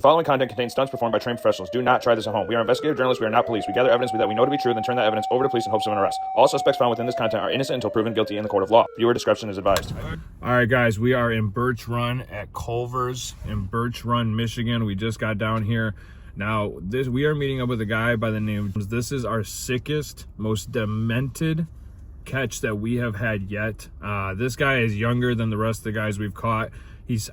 The following content contains stunts performed by trained professionals. Do not try this at home. We are investigative journalists. We are not police. We gather evidence that we know to be true, then turn that evidence over to police in hopes of an arrest. All suspects found within this content are innocent until proven guilty in the court of law. Viewer discretion is advised. All right, guys, we are in Birch Run at Culver's in Birch Run, Michigan. We just got down here. Now, we are meeting up with a guy by the name. This is our sickest, most demented catch that we have had yet. This guy is younger than the rest of the guys we've caught.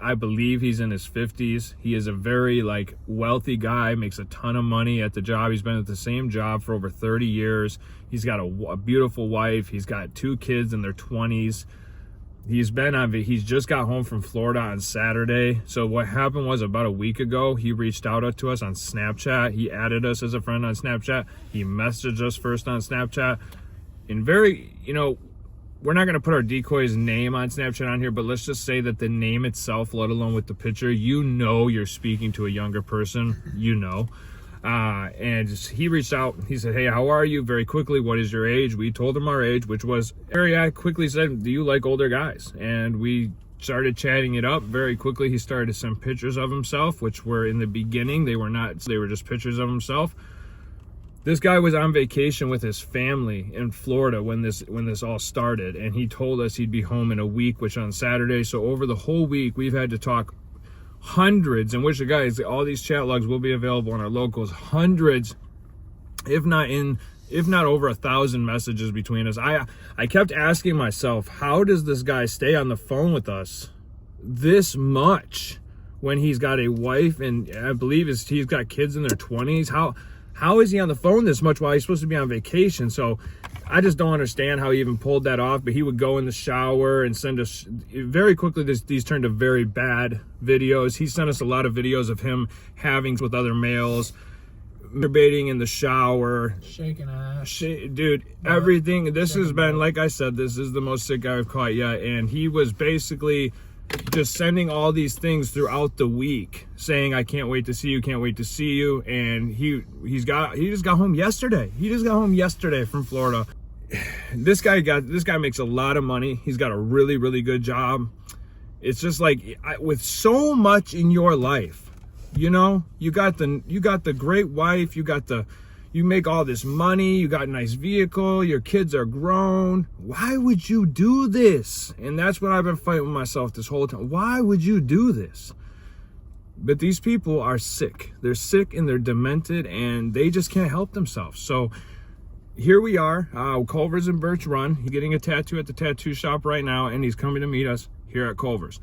I believe he's in his 50s. He is a very wealthy guy, makes a ton of money at the job. He's been at the same job for over 30 years. He's got a beautiful wife. He's got 2 kids in their 20s. He's just got home from Florida on Saturday. So what happened was, about a week ago, he reached out to us on Snapchat. He added us as a friend on Snapchat. He messaged us first on Snapchat. And we're not going to put our decoy's name on Snapchat on here, but let's just say that the name itself, let alone with the picture, you're speaking to a younger person, and he reached out. He said, "Hey, how are you?" Very quickly, "What is your age?" We told him our age, which was I quickly said, "Do you like older guys?" And we started chatting it up. Very quickly, he started to send pictures of himself, which were, in the beginning, they were just pictures of himself. This guy was on vacation with his family in Florida when this all started, and he told us he'd be home in a week, which on Saturday. So over the whole week, we've had to talk hundreds, and which, guys, all these chat logs will be available on our locals. Hundreds, if not over 1,000 messages between us. I kept asking myself, how does this guy stay on the phone with us this much when he's got a wife and I believe he's got kids in their 20s? How is he on the phone this much while he's supposed to be on vacation? So I just don't understand how he even pulled that off. But he would go in the shower and send us, very quickly, these turned to very bad videos. He sent us a lot of videos of him having with other males, masturbating in the shower, shaking ass. Dude, everything. This has been, like I said, this is the most sick guy I've caught yet. And he was basically just sending all these things throughout the week, saying, "I can't wait to see you, can't wait to see you." And he just got home yesterday. He just got home yesterday from Florida. This guy makes a lot of money. He's got a really, really good job. It's just with so much in your life, you got the great wife, you make all this money, you got a nice vehicle, your kids are grown. Why would you do this? And that's what I've been fighting with myself this whole time. Why would you do this? But these people are sick. They're sick and they're demented and they just can't help themselves. So here we are, Culver's in Birch Run. He's getting a tattoo at the tattoo shop right now, and he's coming to meet us here at Culver's.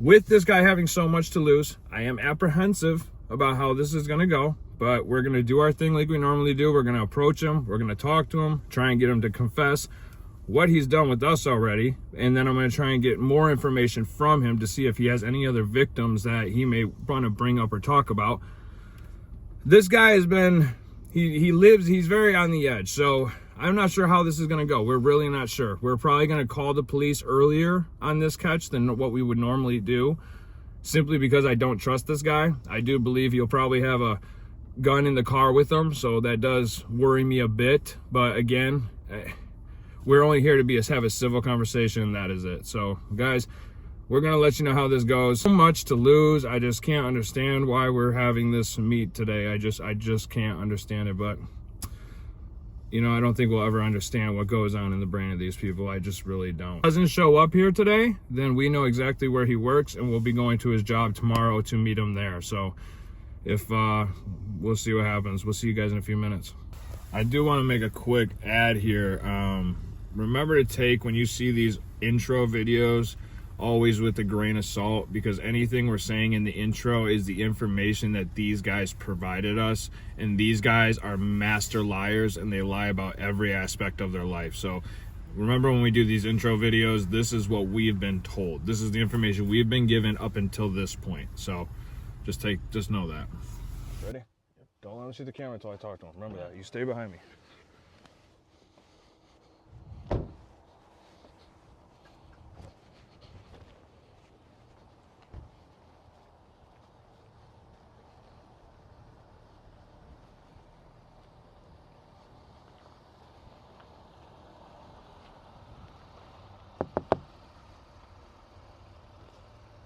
With this guy having so much to lose, I am apprehensive about how this is going to go. But we're going to do our thing like we normally do. We're going to approach him. We're going to talk to him, try and get him to confess what he's done with us already. And then I'm going to try and get more information from him to see if he has any other victims that he may want to bring up or talk about. This guy has been, he's very on the edge. So I'm not sure how this is going to go. We're really not sure. We're probably going to call the police earlier on this catch than what we would normally do, simply because I don't trust this guy. I do believe he'll probably have a gun in the car with them, so that does worry me a bit. But again, we're only here to have a civil conversation, and that is it. So guys, we're gonna let you know how this goes. So much to lose. I just can't understand why we're having this meet today. I just can't understand it. But I don't think we'll ever understand what goes on in the brain of these people. I just really don't. If he doesn't show up here today, then we know exactly where he works, and we'll be going to his job tomorrow to meet him there. So we'll see what happens. We'll see you guys in a few minutes. I do want to make a quick ad here. Remember to take, when you see these intro videos, always with a grain of salt, because anything we're saying in the intro is the information that these guys provided us, and these guys are master liars, and they lie about every aspect of their life. So remember, when we do these intro videos, this is what we've been told. This is the information we've been given up until this point. So just know that. Ready? Don't let him see the camera until I talk to him. Remember that. You stay behind me.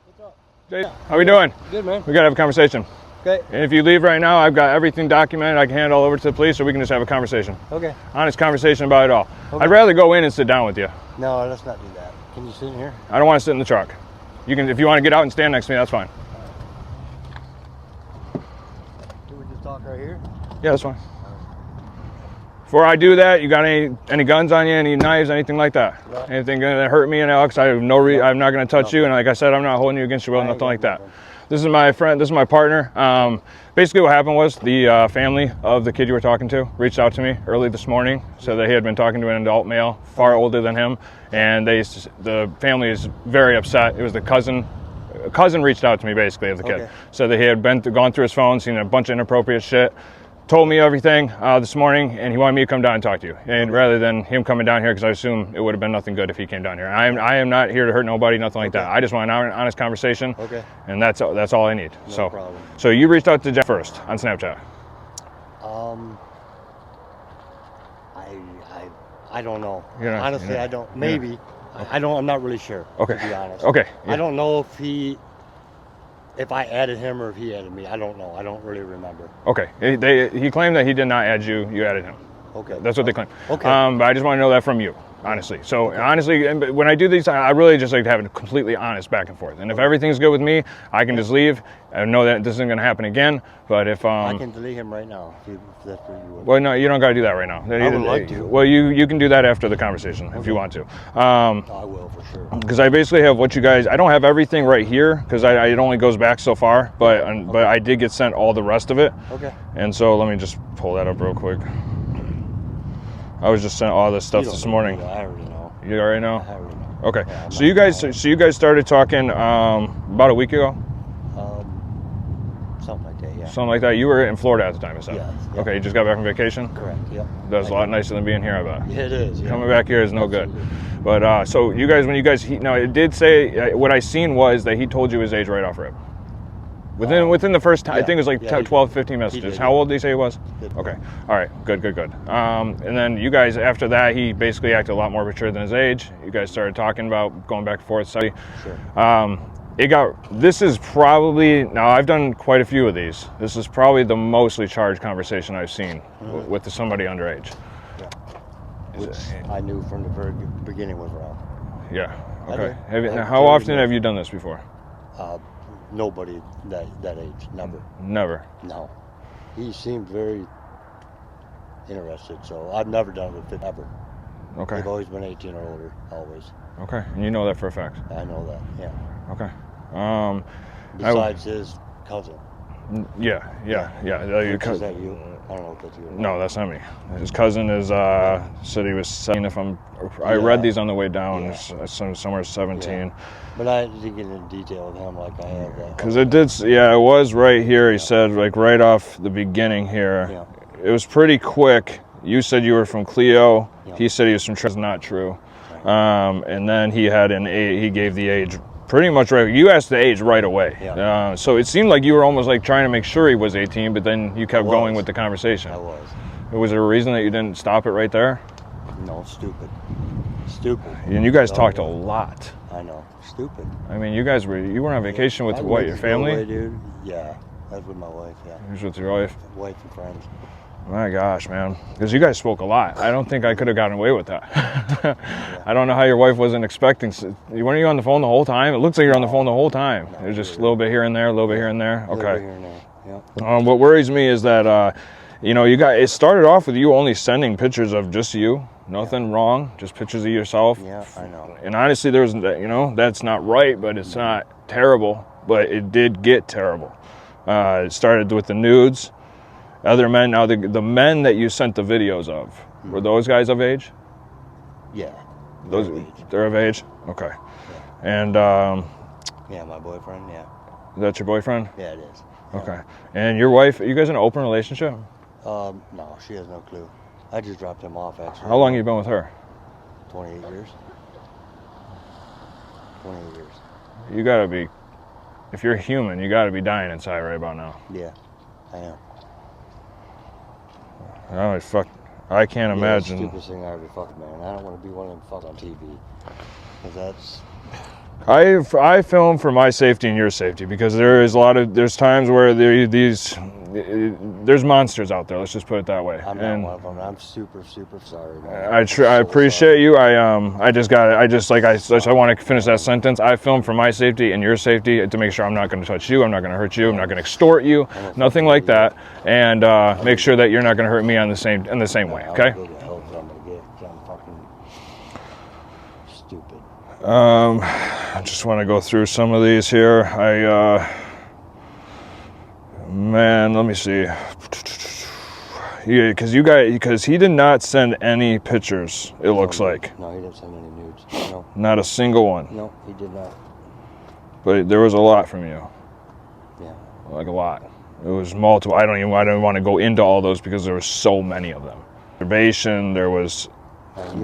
What's up? How we doing? Good, man. We gotta have a conversation. Okay. And if you leave right now, I've got everything documented. I can hand it all over to the police, or we can just have a conversation. Okay. Honest conversation about it all. Okay. I'd rather go in and sit down with you. No, let's not do that. Can you sit in here? I don't want to sit in the truck. You can, if you want to get out and stand next to me, that's fine. Can we just talk right here? Yeah, that's fine. Before I do that, you got any guns on you, any knives, anything like that? No. Anything gonna hurt me and Alex? I have I'm not gonna touch you, and like I said, I'm not holding you against your will, nothing like that. This is my friend, this is my partner. Basically what happened was the family of the kid you were talking to reached out to me early this morning, said that he had been talking to an adult male far older than him, and the family is very upset. It was the cousin. A cousin reached out to me basically of the kid, said that he had gone through his phone, seen a bunch of inappropriate shit, told me everything this morning, and he wanted me to come down and talk to you. And rather than him coming down here, because I assume it would have been nothing good if he came down here. I am not here to hurt nobody, nothing like that. I just want an honest conversation, and that's all I need. No problem. So you reached out to Jeff first on Snapchat. I don't know. Honestly, I don't. Maybe. I don't. I'm not really sure. Okay. To be honest. Okay. I don't know if I added him or if he added me. I don't know. I don't really remember. Okay. He claimed that he did not add you. You added him. Okay. That's what they claim. Okay. But I just want to know that from you, honestly. So honestly, when I do these, I really just like to have a completely honest back and forth. And if everything's good with me, I can just leave. I know that this isn't going to happen again. But if I can delete him right now, if that's what you would. Well, no, you don't got to do that right now. I would like to. Well, you can do that after the conversation if you want to. I will for sure. Because I basically have what you guys. I don't have everything right here because it only goes back so far. But I did get sent all the rest of it. Okay. And so let me just pull that up real quick. I was just sent all this stuff this morning. I already know. You already know? I already know. Okay. Yeah, So you guys started talking about a week ago? Something like that, yeah. Something like that. You were in Florida at the time, is that? Yeah. Okay, you just got back from vacation? Correct, yep. That was a lot nicer than being here, I bet. Yeah, it is. Yeah. Coming back here is no Absolutely. good. But so you guys, now it did say, what I seen was that he told you his age right off rip. Within the first time, I think it was like 12, 15 messages. How old did he say he was? Okay. All right. Good. And then you guys, after that, he basically acted a lot more mature than his age. You guys started talking about going back and forth. Sure. This is probably, now I've done quite a few of these. This is probably the mostly charged conversation I've seen with somebody underage. Yeah. Which I knew from the very beginning was wrong. Yeah. Okay. How often have you done this before? Nobody that age, never. Never? No. He seemed very interested, so I've never done it with it, ever. Okay. They've always been 18 or older, always. Okay, and you know that for a fact? I know that, yeah. Okay. Besides his cousin. Yeah. Is that you? I don't know if that's you. No, that's not me. His cousin said he was 17. I read these on the way down. Somewhere 17. Yeah. But I didn't get into detail with him like I have that. Because it did. Yeah, it was right here. He said like right off the beginning here. Yeah. It was pretty quick. You said you were from Cleo. Yeah. He said he was from Trez. Not true. And then he had he gave the age pretty much right. You asked the age right away. Yeah. So it seemed like you were almost like trying to make sure he was 18, but then you kept going with the conversation. I was. Was there a reason that you didn't stop it right there? No, stupid. And you guys talked a lot. I know. Stupid. I mean, you weren't on vacation with what, your family? Away, dude. Yeah. I was with my wife, yeah. You was with your wife? Wife and friends. My gosh, man. Because you guys spoke a lot. I don't think I could have gotten away with that. I don't know how your wife wasn't expecting. Weren't you on the phone the whole time? It looks like you're on the phone the whole time. No, it was just a little bit here and there, a little bit here and there. Okay. A little bit here and there. Yeah. What worries me is that, it started off with you only sending pictures of just you. Nothing wrong, just pictures of yourself. Yeah, I know. And honestly, that's not right, but it's not terrible. But it did get terrible. It started with the nudes. Other men, now the men that you sent the videos of, were those guys of age? Yeah. They're of age? Okay. Yeah. And yeah, my boyfriend, yeah. That's your boyfriend? Yeah, it is. Okay. And your wife, are you guys in an open relationship? No, she has no clue. I just dropped him off, actually. How long have you been with her? 28 years. 28 years. You gotta be, if you're human, you gotta be dying inside right about now. Yeah, I am. I can't imagine. It's the stupidest thing I ever fucked, man. I don't want to be one of them fuck on TV. Because I film for my safety and your safety, because there's times where there's monsters out there. Let's just put it that way. I'm not one of them. I'm super sorry, man. I appreciate you. I want to finish that sentence. I film for my safety and your safety to make sure I'm not going to touch you. I'm not going to hurt you. I'm not going to extort you. Nothing like that. And make sure that you're not going to hurt me in the same way. Okay. I'm fucking stupid. I just want to go through some of these here. Man, let me see. Yeah, because he did not send any pictures, it looks like. No, he didn't send any nudes. No. Not a single one. No, he did not. But there was a lot from you. Yeah. Like a lot. It was multiple. I don't want to go into all those because there were so many of them. Masturbation, there was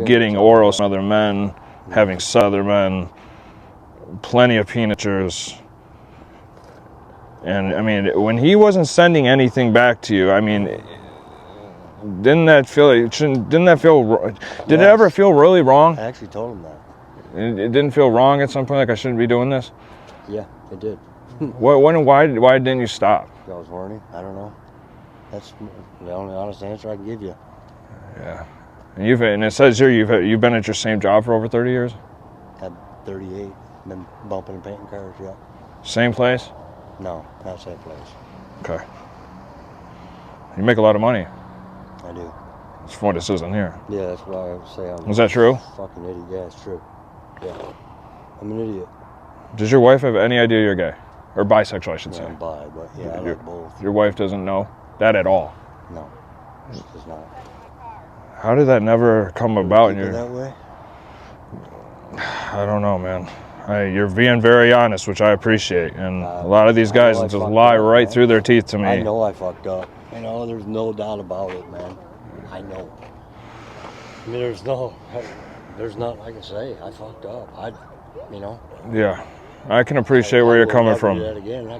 getting oral from other men, having sex with other men, plenty of penitures. And I mean, when he wasn't sending anything back to you, I mean, did it ever feel really wrong? I actually told him that. It didn't feel wrong at some point, like I shouldn't be doing this? Yeah, it did. Why didn't you stop? I was horny. I don't know. That's the only honest answer I can give you. Yeah. And it says here you've been at your same job for over 30 years? Had 38, been bumping and painting cars, yeah. Same place? No, not same place. Okay. You make a lot of money. I do. That's from what it says in here. Yeah, that's what I would say. Was that true? Fucking idiot. Yeah, it's true. Yeah. I'm an idiot. Does your wife have any idea you're gay? Or bisexual, I should say. I'm bi, but yeah, I like both. Your wife doesn't know that at all? No, she does not. How did that never come about? That way? I don't know, man. You're being very honest, which I appreciate. And a lot of these guys just lie right through their teeth to me. I know I fucked up. You know, there's no doubt about it, man. I know. I mean, there's nothing I can say. I fucked up. Yeah. I can appreciate where you're coming from. Do that again. I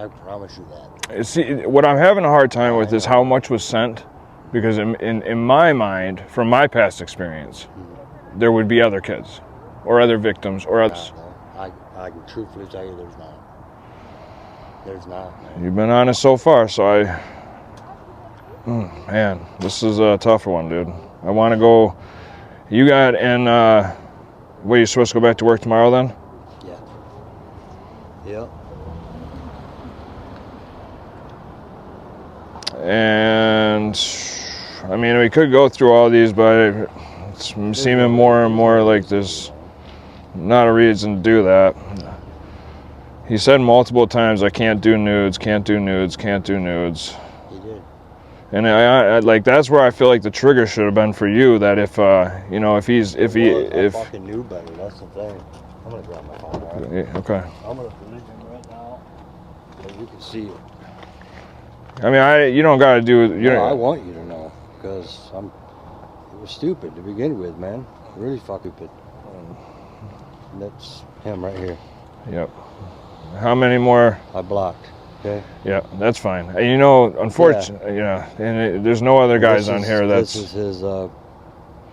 promise you that. See, what I'm having a hard time with is how much was sent, because in my mind, from my past experience, there would be other kids, or other victims, or others. I can truthfully tell you, there's not. There's not, man. You've been honest so far, so man, this is a tougher one, dude. I want to go. You got wait, you supposed to go back to work tomorrow then? Yeah. And I mean, we could go through all these, but it's seeming more and more like there's not a reason to do that. He said multiple times, I can't do nudes, can't do nudes, can't do nudes. He did. And I like, that's where I feel like the trigger should have been for you, that if I fucking knew better, that's the thing. I'm gonna grab my phone, right? Yeah, okay. I'm gonna delete him right now, so you can see it. I mean, you don't gotta do it. I want you to know, because it was stupid to begin with, man. Really fucking stupid. That's him right here. Yep. How many more? I blocked. Okay. Yeah, that's fine. And unfortunately, and there's no other guys on here. This is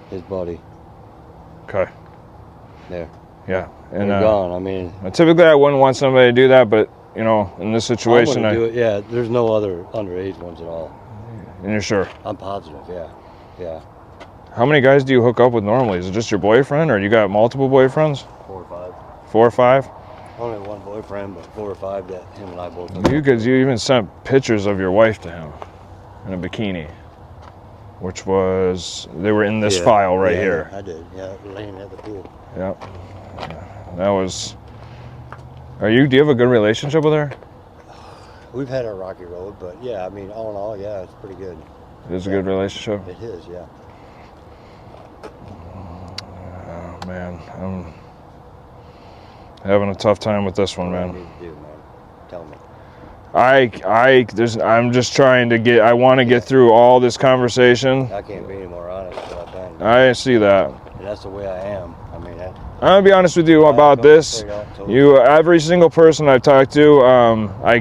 his buddy. Okay. There. Yeah. And they're gone. I mean, typically I wouldn't want somebody to do that, but in this situation, I do it. Yeah, there's no other underage ones at all. And you're sure? I'm positive. Yeah. How many guys do you hook up with normally? Is it just your boyfriend, or you got multiple boyfriends? 4 or 5. 4 or 5? Only one boyfriend, but 4 or 5 that him and I both. You even sent pictures of your wife to him in a bikini, which they were in this file right here. I did. Yeah, laying at the pool. Yep. That was. Do you have a good relationship with her? We've had a rocky road, but yeah, I mean, all in all, yeah, it's pretty good. It is a good relationship? It is, yeah. Oh, man. I'm having a tough time with this one, man. What do you need to do, man? Tell me. I'm just trying to I want to get through all this conversation. I can't be any more honest than I've been. I see that. And that's the way I am. I mean, I'm gonna be honest with you about this. Every single person I've talked to, I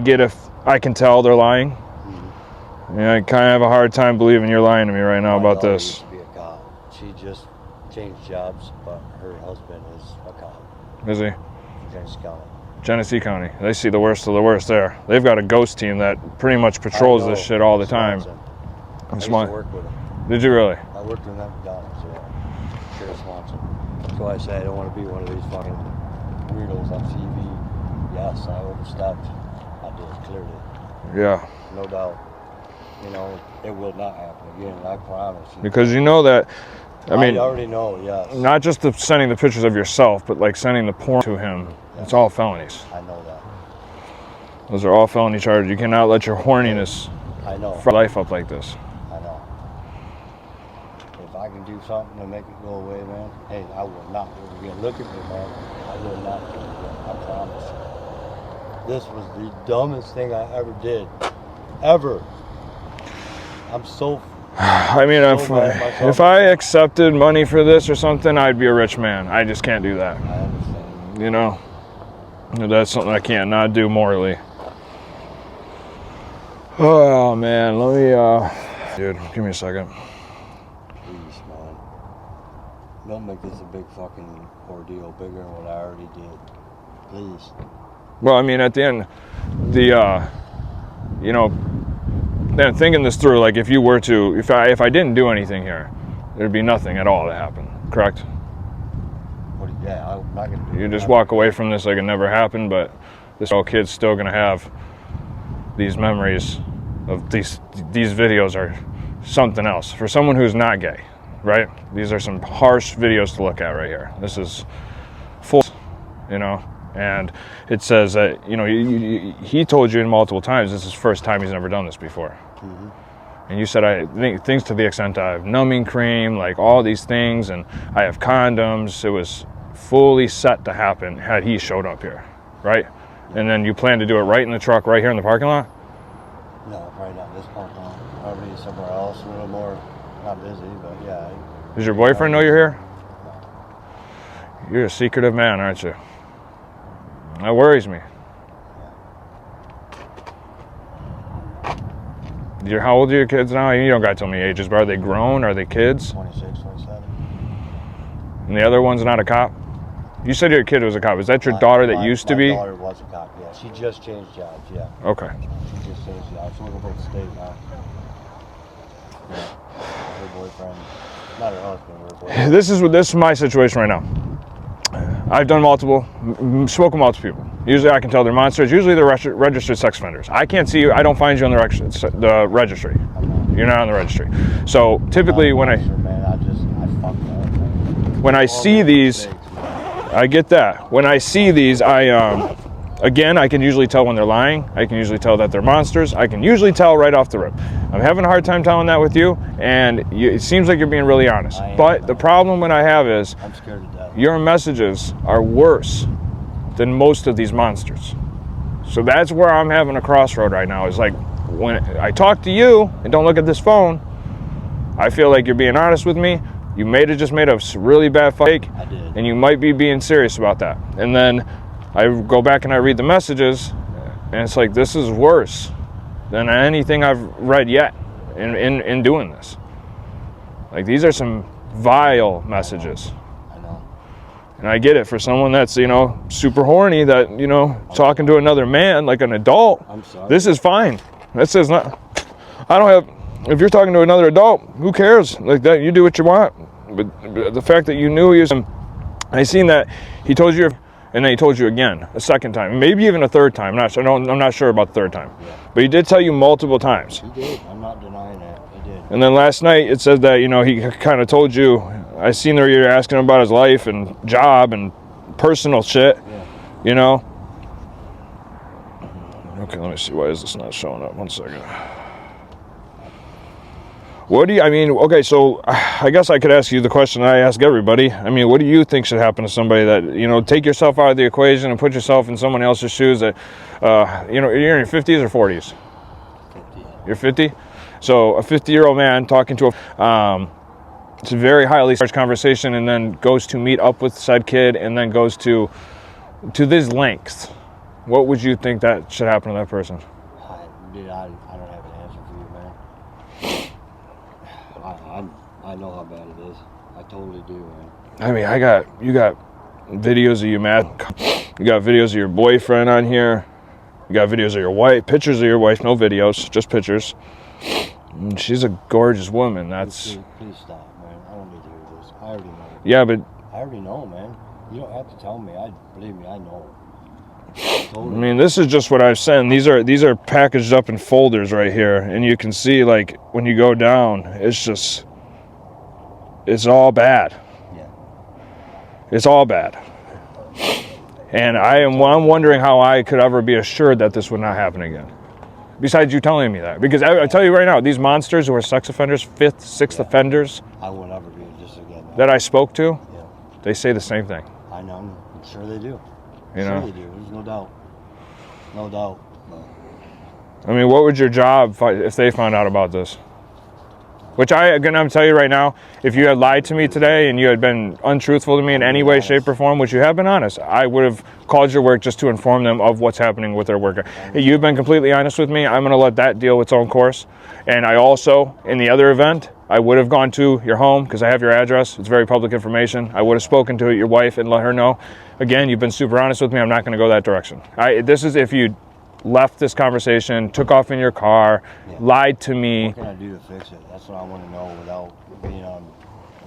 can tell they're lying. Mm-hmm. I kind of have a hard time believing you're lying to me right now about this. Used to be a cop. She just changed jobs, but her husband is a cop. Is he? Genesee County. Genesee County. They see the worst of the worst there. They've got a ghost team that pretty much patrols this shit all the time. I used to work with them. Did you really? I worked with them McDonald's, yeah. Sheriff Swanson. That's why I say I don't want to be one of these fucking weirdos on TV. Yes, I overstepped. I did, clearly. Yeah. No doubt. You know, it will not happen again, I promise you. Because you know that, I mean, I already know, yes. not just sending the pictures of yourself, but like sending the porn to him. Yeah. It's all felonies. I know that. Those are all felony charges. You cannot let your horniness fry life up like this. I know. If I can do something to make it go away, man, hey, I will not do it again. Look at me, man. I will not do it again. I promise you. This was the dumbest thing I ever did. Ever. I'm so... I mean, if I accepted money for this or something, I'd be a rich man. I just can't do that. I understand. You know? That's something I can't not do morally. Oh, man. Let me, dude, give me a second. Please, man. Don't make this a big fucking ordeal, bigger than what I already did. Please. Well, I mean, at the end, you know, then thinking this through, like if you were to, if I didn't do anything here, there'd be nothing at all to happen, correct? Yeah, I'm not gonna do you just walk away from this like it never happened, but this old kid's still gonna have these memories of these videos are something else. For someone who's not gay, right? These are some harsh videos to look at right here. This is full, you know, and it says that, you know, he told you multiple times this is the first time he's never done this before. Mm-hmm. And you said, I think things to the extent I have numbing cream, like all these things, and I have condoms. It was fully set to happen had he showed up here, right? And then you plan to do it right in the truck, right here in the parking lot? No, probably not this parking lot. Probably somewhere else, a little more, not busy, but yeah. Does your boyfriend know you're here? No. You're a secretive man, aren't you? That worries me. How old are your kids now? You don't got to tell me ages, but are they grown? Are they kids? 26, 27. And the other one's not a cop? You said your kid was a cop. Is that your daughter that used to be? My daughter was a cop, yeah. She just changed jobs, yeah. Okay. She just changed jobs. She's working for the state now. Yeah. Her boyfriend, not her husband, her boyfriend. This is my situation right now. I've done spoken multiple people. Usually I can tell they're monsters. Usually they're registered sex offenders. I can't see you. I don't find you on the registry. You're not on the registry. So typically when I see these, I get that. When I see these, again, I can usually tell when they're lying. I can usually tell that they're monsters. I can usually tell right off the rip. I'm having a hard time telling that with you, and it seems like you're being really honest. But the problem when I have is, I'm scared to death. Your messages are worse than most of these monsters. So that's where I'm having a crossroad right now. Is like when I talk to you and don't look at this phone, I feel like you're being honest with me. You just made a really bad fake, I did. And you might be being serious about that. And then I go back and I read the messages, and it's like, this is worse than anything I've read yet in doing this. Like, these are some vile messages. I know. And I get it, for someone that's, you know, super horny, that, you know, talking to another man like an adult. I'm sorry. This is fine. This is not, I don't have, if you're talking to another adult, who cares? Like that, you do what you want. But the fact that you knew he was, I seen that he told you, and then he told you again, a second time, maybe even a third time. I'm not sure about the third time. Yeah. But he did tell you multiple times. He did. I'm not denying that. He did. And then last night it said that, you know, he kind of told you, I seen that you're asking him about his life and job and personal shit, yeah. You know. Okay, let me see. Why is this not showing up? 1 second. What do you, I mean, okay, so I guess I could ask you the question I ask everybody. I mean, what do you think should happen to somebody that, you know, take yourself out of the equation and put yourself in someone else's shoes that, you know, you're in your 50s or 40s? 50. You're 50? So a 50-year-old man talking to it's a very highly charged conversation, and then goes to meet up with said kid, and then goes to this length. What would you think that should happen to that person? Dude, I don't have an answer for you, man. I know how bad it is. I totally do, man. I mean, you got videos of you mad. You got videos of your boyfriend on here. You got videos of your wife, pictures of your wife, no videos, just pictures. And she's a gorgeous woman. That's. Please stop, man. I don't need to hear this. I already know. Yeah, but. I already know, man. You don't have to tell me. Believe me, I know. Totally. I mean, this is just what I've sent. These are packaged up in folders right here, and you can see, like, when you go down, it's all bad. Yeah. It's all bad. And I'm wondering how I could ever be assured that this would not happen again. Besides you telling me that. Because I tell you right now, these monsters who are sex offenders, 5th, 6th offenders. I will never be just again. That I spoke to, yeah. They say the same thing. I know. I'm sure they do. You know? Sure they do. There's no doubt. No doubt. No. I mean, what would your job if they found out about this? Which I'm going to tell you right now, if you had lied to me today and you had been untruthful to me in any way, shape, or form, which you have been honest, I would have called your work just to inform them of what's happening with their worker. You've been completely honest with me. I'm going to let that deal its own course. And I also, in the other event, I would have gone to your home because I have your address. It's very public information. I would have spoken to your wife and let her know. Again, you've been super honest with me. I'm not going to go that direction. This is if you left this conversation, took off in your car, lied to me. What can I do to fix it? That's what I want to know without being on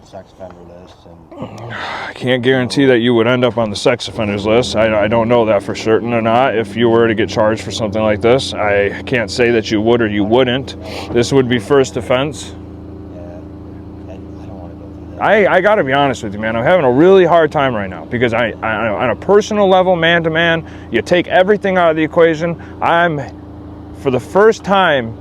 the sex offender list. And I can't guarantee that you would end up on the sex offenders list. I don't know that for certain or not. If you were to get charged for something like this, I can't say that you would or you wouldn't. This would be first offense. I got to be honest with you, man. I'm having a really hard time right now because I on a personal level, man to man, you take everything out of the equation. I'm, for the first time,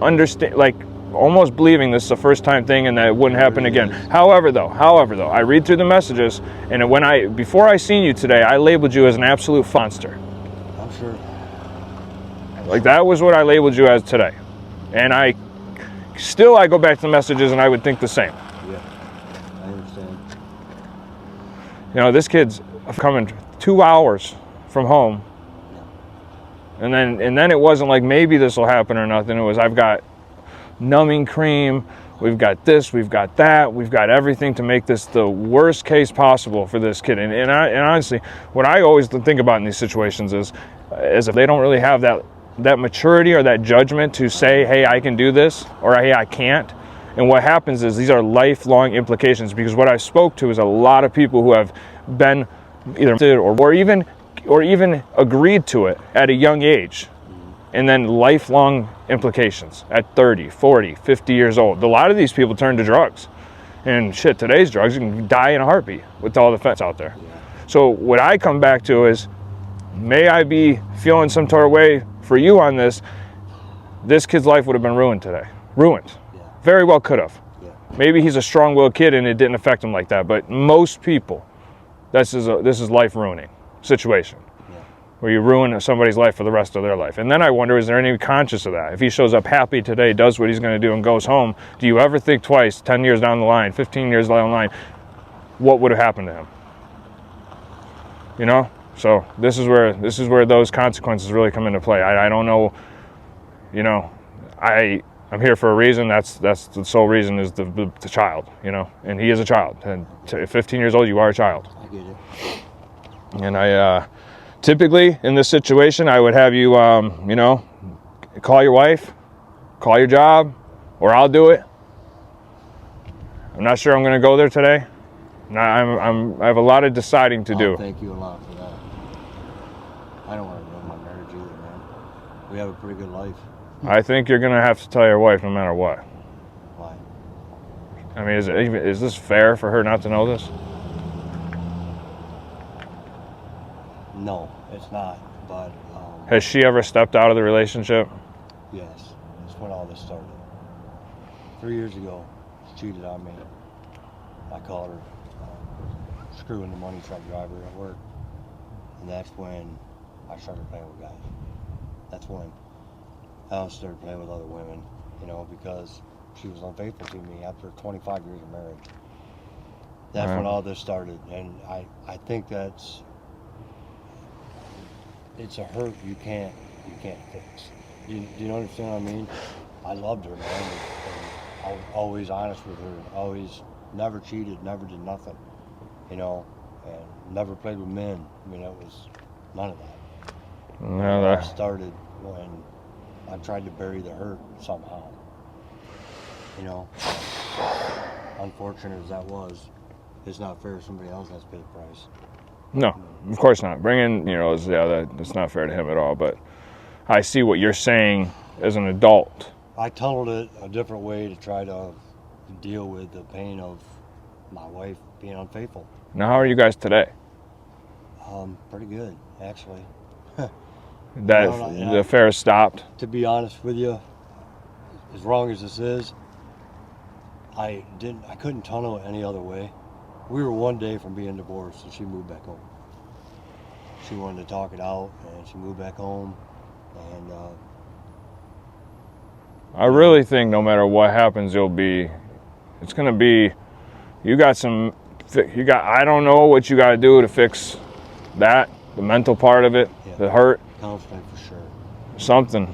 almost believing this is a first time thing and that it wouldn't happen again. However though, I read through the messages and before I seen you today, I labeled you as an absolute monster. I'm sure. Like that was what I labeled you as today. And I go back to the messages and I would think the same. You know, this kid's coming 2 hours from home, and then it wasn't like maybe this will happen or nothing. It was I've got numbing cream, we've got this, we've got that, we've got everything to make this the worst case possible for this kid. And honestly, what I always think about in these situations is if they don't really have that maturity or that judgment to say, hey, I can do this, or hey, I can't. And what happens is these are lifelong implications because what I spoke to is a lot of people who have been either or even agreed to it at a young age and then lifelong implications at 30, 40, 50 years old. A lot of these people turn to drugs. And shit, today's drugs, you can die in a heartbeat with all the feds out there. So what I come back to is, may I be feeling some sort of way for you on this? This kid's life would have been ruined today. Ruined. Very well could have. Maybe he's a strong-willed kid and it didn't affect him like that. But most people, this is life-ruining situation. Where you ruin somebody's life for the rest of their life. And then I wonder, is there any conscious of that? If he shows up happy today, does what he's going to do and goes home, do you ever think twice, 10 years down the line, 15 years down the line, what would have happened to him? You know? So this is where those consequences really come into play. I don't know, you know, I'm here for a reason. That's the sole reason is the child, you know, and he is a child. And at 15 years old, you are a child. I get it. And I typically in this situation, I would have you, you know, call your wife, call your job, or I'll do it. I'm not sure I'm going to go there today. I have a lot of deciding to do. Thank you a lot for that. I don't want to ruin my marriage either, man. We have a pretty good life. I think you're going to have to tell your wife no matter what. Why? I mean, is this fair for her not to know this? No, it's not. But has she ever stepped out of the relationship? Yes. That's when all this started. 3 years ago, she cheated on me. I called her screwing the money truck driver at work. And that's when I started playing with guys. That's when I started playing with other women, you know, because she was unfaithful to me after 25 years of marriage. That's when all this started. And I think it's a hurt you can't fix. Do you understand what I mean? I loved her, man. And I was always honest with her. Always never cheated, never did nothing. You know, and never played with men. I mean, that was none of that. No, That that, started when I tried to bury the hurt somehow. You know, unfortunate as that was, it's not fair somebody else has to pay the price. no, of course not. Bringing, that's not fair to him at all. But I see what you're saying as an adult. I tunneled it a different way to try to deal with the pain of my wife being unfaithful. Now, how are you guys today? Pretty good, actually. That the affair stopped. To be honest with you, as wrong as this is, I couldn't tunnel it any other way. We were one day from being divorced, and she moved back home. She wanted to talk it out, and she moved back home. And I really think no matter what happens, it's gonna be, I don't know what you got to do to fix that, the mental part of it, Yeah. the hurt, counseling for sure. something.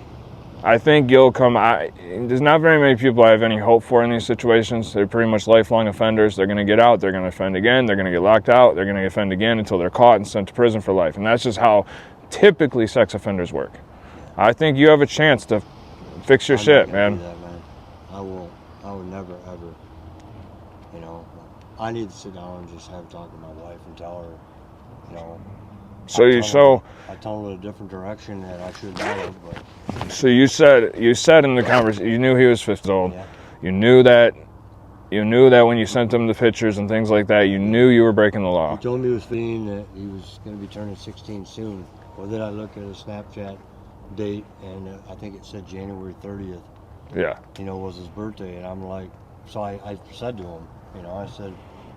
I think you'll come. There's not very many people I have any hope for in these situations. They're pretty much lifelong offenders. They're going to get out. They're going to offend again. They're going to get locked out. They're going to offend again until they're caught and sent to prison for life. And that's just how typically sex offenders work. I think you have a chance to fix your shit, man. Do that, man. I won't. I would never, ever. You know, I need to sit down and just have a talk with my wife and tell her, you know. I tunneled a different direction that I should not have, but. So you said in the conversation, you knew he was 50 years old. Yeah. You knew that when you sent him the pictures and things like that, you knew you were breaking the law. He told me he was 15, that he was going to be turning 16 soon. Well, then I looked at his Snapchat date, and I think it said January 30th. Yeah. You know, was his birthday, and I'm like, so I said to him, you know, I said,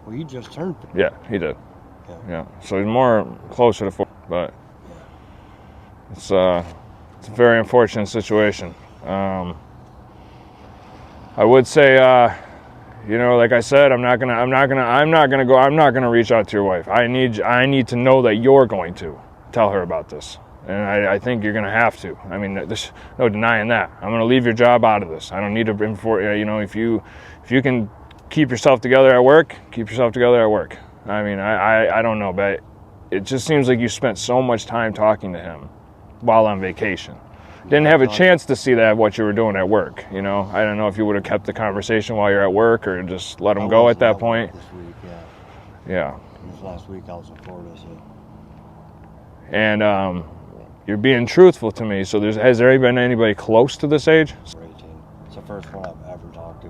well, you just turned 50. Yeah, he did. Yeah. So he's more closer to 40, but it's a very unfortunate situation. I would say, like I said, I'm not gonna reach out to your wife. I need to know that you're going to tell her about this, and I think you're gonna have to. I mean, there's no denying that. I'm gonna leave your job out of this. I don't need to if you can keep yourself together at work, keep yourself together at work. I mean, I don't know, but it just seems like you spent so much time talking to him while on vacation. Didn't have a chance to see what you were doing at work, I don't know if you would have kept the conversation while you're at work or just let him go at that point. This week, Yeah. This last week I was in Florida, so. And you're being truthful to me, so has there been anybody close to this age? 18. It's the first one I've ever talked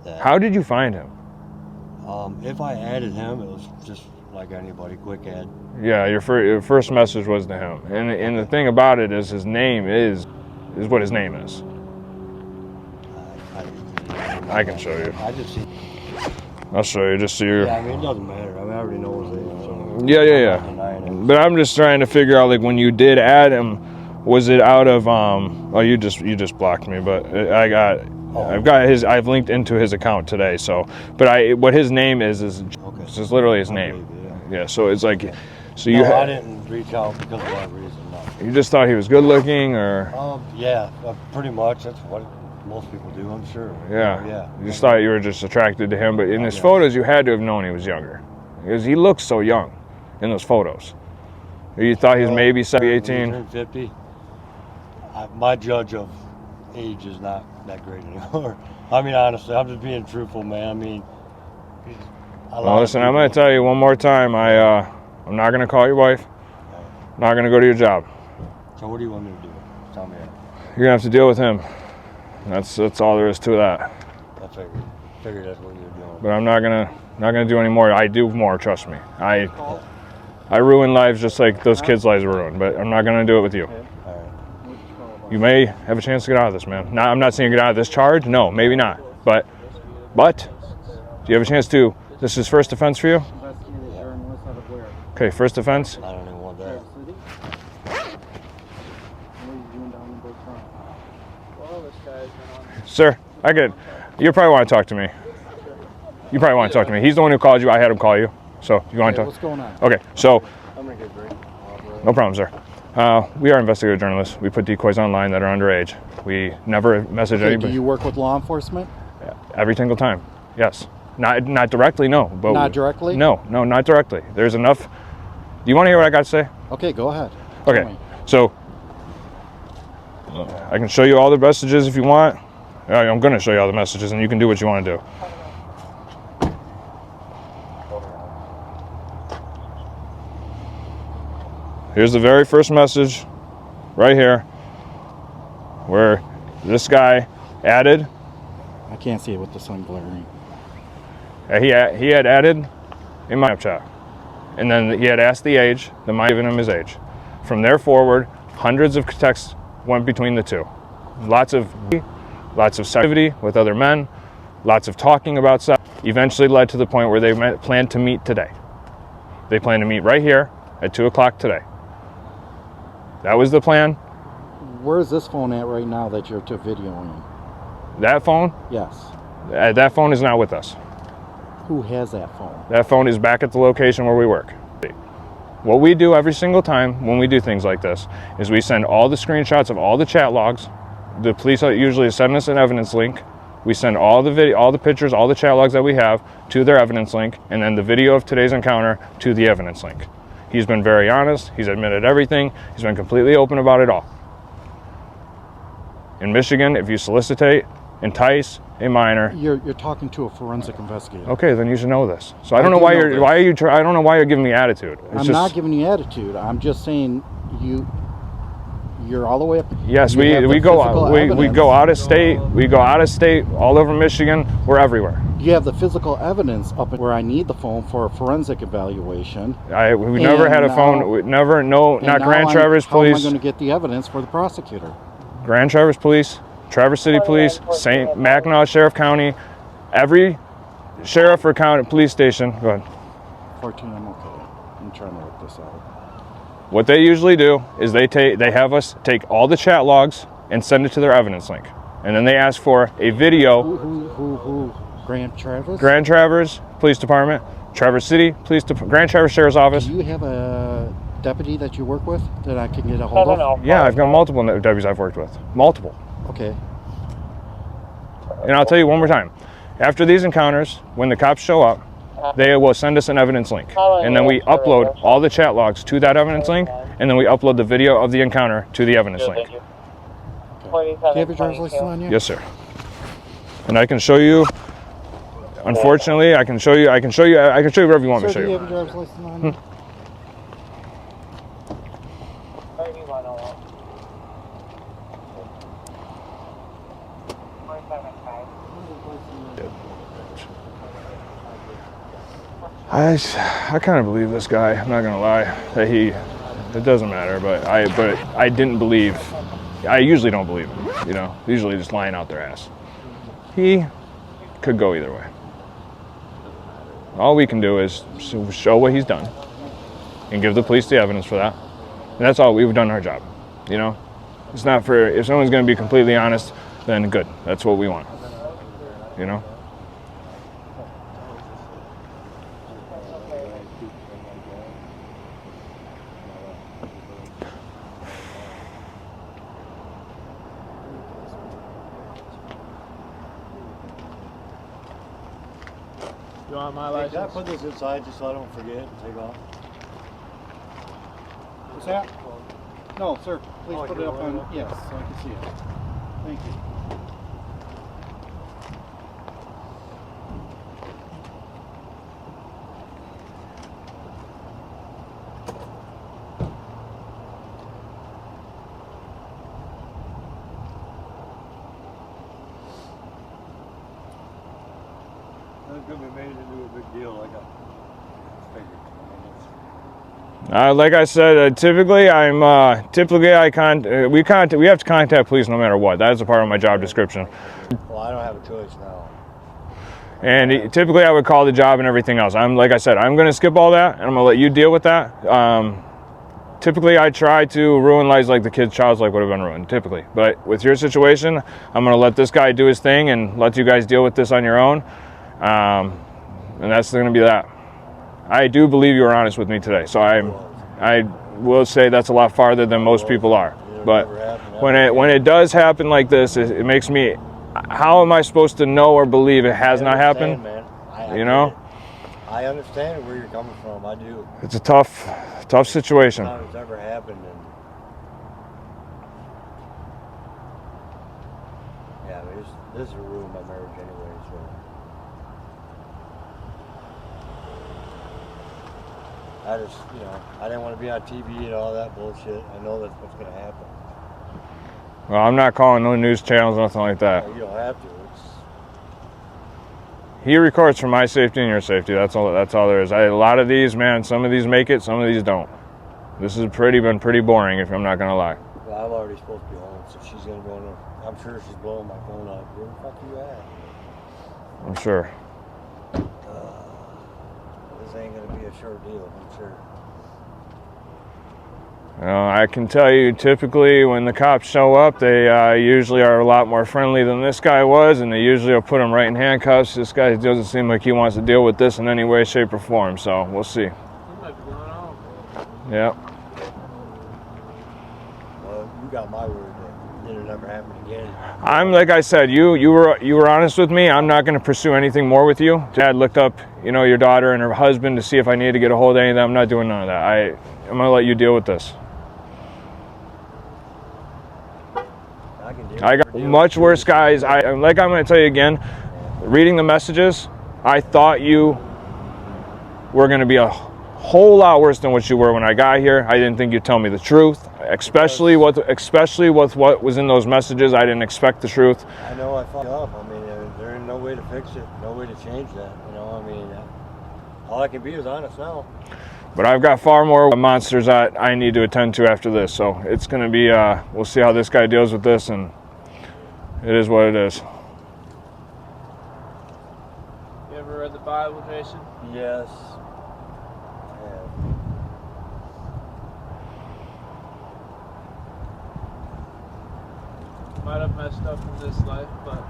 to. How did you find him? If I added him, it was just like anybody, quick add. Yeah, your first message was to him. And the thing about it is his name is what his name is. I can show you. I just see. I'll show you just so you're... Yeah, I mean, it doesn't matter. I mean, I already know his name, so... Yeah. I'm not denying it. But I'm just trying to figure out, like, when you did add him, was it out of, oh, you just blocked me, but I've linked into his account today, so, but what his name is Okay. This is literally his name. Maybe, Yeah, so it's like, so I didn't reach out because of that reason, no. You just thought he was good looking, or? Yeah, pretty much. That's what most people do, I'm sure. Yeah. You just thought you were just attracted to him, but in his photos, you had to have known he was younger. Because he looks so young in those photos. You thought he was maybe 18? Turned 50. My judge of age is not that great anymore. I mean, honestly, I'm just being truthful, man. I mean, well, listen, I'm going to tell you one more time. I'm not going to call your wife. I'm not going to go to your job. So what do you want me to do? Tell me. You're going to have to deal with him. That's all there is to that. I figured that's what you're doing. But I'm not gonna do any more. I do more, trust me. I ruin lives just like those kids' lives were ruined, but I'm not gonna do it with you. All right. You may have a chance to get out of this, man. Now, I'm not saying get out of this charge. No, maybe not. But do you have a chance to? This is first offense for you? Okay, first offense. I don't even want that. Sir, you probably want to talk to me. He's the one who called you. I had him call you. So you want to talk? What's going on? Okay, so I'm gonna get a drink. no problem, sir. We are investigative journalists. We put decoys online that are underage. We never message Okay, anybody. do you work with law enforcement? Every single time. Yes. Not directly, no. But Not directly? No, not directly. There's enough. Do you want to hear what I got to say? Okay, go ahead. Okay, so I can show you all the messages if you want. I'm going to show you all the messages, and you can do what you want to do. Here's the very first message right here where this guy added. I can't see it with the sun glaring. He had added in my Snapchat. And then he had asked the age, then I given him his age. From there forward, hundreds of texts went between the two. Lots of activity with other men, lots of talking about sex. Eventually led to the point where they planned to meet today. They plan to meet right here at 2 o'clock today. That was the plan. Where's this phone at right now that you're videoing? That phone? Yes. That phone is not with us. Who has that phone? That phone is back at the location where we work. What we do every single time when we do things like this is we send all the screenshots of all the chat logs. The police usually send us an evidence link. We send all the video, all the pictures, all the chat logs that we have to their evidence link, and then the video of today's encounter to the evidence link. He's been very honest. He's admitted everything. He's been completely open about it all. In Michigan, if you solicitate, entice a minor, You're talking to a forensic investigator. okay, then you should know this. So I don't know why I don't know why you're giving me attitude. I'm not giving you attitude. I'm just saying you're all the way up. Yes, we go out of state. We go out of state, all over Michigan. We're everywhere. You have the physical evidence up where I need the phone for a forensic evaluation. We never had a phone. Not Grand Traverse Police. How am I Police. going to get the evidence for the prosecutor? Grand Traverse Police, Traverse City Police, St. Mackinac Sheriff County, every sheriff or county police station. Go ahead. 14, I'm okay. I'm trying to work this out. What they usually do is they have us take all the chat logs and send it to their evidence link, and then they ask for a video. Who? Grand Traverse? Grand Traverse Police Department, Traverse City Police Department, Grand Traverse Sheriff's Office. Do you have a deputy that you work with that I can get a hold of? Yeah, I've got multiple deputies I've worked with. Multiple. Okay. And I'll tell you one more time. After these encounters, when the cops show up, they will send us an evidence link. And then we upload all the chat logs to that evidence link, and then we upload the video of the encounter to the evidence link. Okay. Do you have your driver's license on you? Yes, sir. And I can show you. Unfortunately, I can show you whatever you want me to show Do you you. have your driver's license on you? I kind of believe this guy. I'm not gonna lie. That it doesn't matter, but I didn't believe. I usually don't believe him. You know, usually just lying out their ass. He could go either way. All we can do is show what he's done and give the police the evidence for that. And that's all. We've done our job. You know, it's not for, if someone's going to be completely honest, then good. That's what we want. You know. You want my Hey, license? can I put this inside just so I don't forget and take off? What's that? No, sir. Please Oh, put you it up want on. it up? Yes, so I can see it. Thank you. That could be made into a big deal. I got figured. Like I said, typically we have to contact police no matter what. That is a part of my job description. Well, I don't have a choice now. And typically I would call the job and everything else. Like I said, I'm going to skip all that and I'm going to let you deal with that. Typically I try to ruin lives like the kid's child's life would have been ruined, typically. But with your situation, I'm going to let this guy do his thing and let you guys deal with this on your own. And that's going to be that. I do believe you were honest with me today, so I will say that's a lot farther than most people are. But when it does happen like this, it makes me. How am I supposed to know or believe it has not happened? Man, you know? I understand where you're coming from. I do. It's a tough situation. First time it's ever happened, and yeah, I mean, this will ruin my marriage anyway. So I just, I didn't want to be on TV and all that bullshit. I know that's what's gonna happen. Well, I'm not calling no news channels, nothing like that. You don't have to. He records for my safety and your safety. That's all there is. A lot of these, man, some of these make it, some of these don't. This has been pretty boring, if I'm not gonna lie. Well, I'm already supposed to be home, so she's gonna go in. I'm sure she's blowing my phone up. Where the fuck are you at? I'm sure. This ain't gonna be a short deal, I'm sure. I can tell you, typically when the cops show up, they usually are a lot more friendly than this guy was, and they usually will put him right in handcuffs. This guy doesn't seem like he wants to deal with this in any way, shape, or form, so we'll see. He might be going home. Yeah. Well, you got my word that it'll never happen again. I'm, like I said, you were honest with me. I'm not going to pursue anything more with you. Dad looked up, your daughter and her husband to see if I needed to get a hold of any of them. I'm not doing none of that. I'm going to let you deal with this. I got much worse guys. I'm going to tell you again, reading the messages, I thought you were going to be a whole lot worse than what you were when I got here. I didn't think you'd tell me the truth, especially with what was in those messages. I didn't expect the truth. I know I fucked up. I mean, there ain't no way to fix it, no way to change that. All I can be is honest now. But I've got far more monsters that I need to attend to after this. So it's going to be, we'll see how this guy deals with this, and it is what it is. You ever read the Bible, Jason? Yes. Might have messed up in this life, but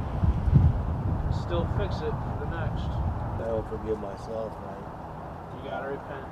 still fix it for the next. I don't forgive myself, man. You gotta repent.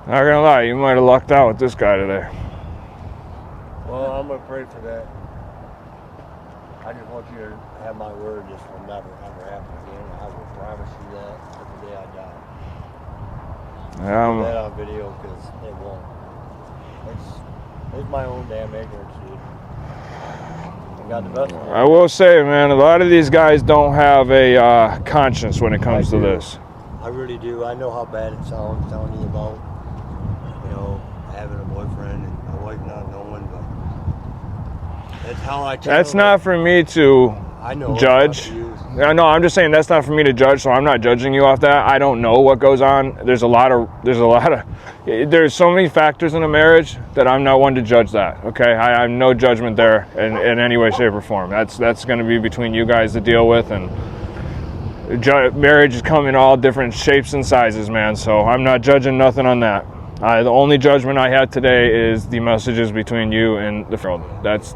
Not gonna lie, you might have lucked out with this guy today. Well, I'm gonna pray for that. I just want you to have my word this will never ever happen again. I will promise you that to the day I die. Put that on video because it won't. It's my own damn ignorance, dude. I got the best of it. I will say, man, a lot of these guys don't have a conscience when it comes to this. I really do. I know how bad it sounds telling you about, having a boyfriend and my wife not knowing, but that's how I tell That's not for me to judge. No, I'm just saying that's not for me to judge, so I'm not judging you off that. I don't know what goes on. There's so many factors in a marriage that I'm not one to judge that. Okay, I have no judgment there in any way, shape, or form. That's going to be between you guys to deal with, and marriage is come in all different shapes and sizes, man. So I'm not judging nothing on that. The only judgment I had today is the messages between you and the world. That's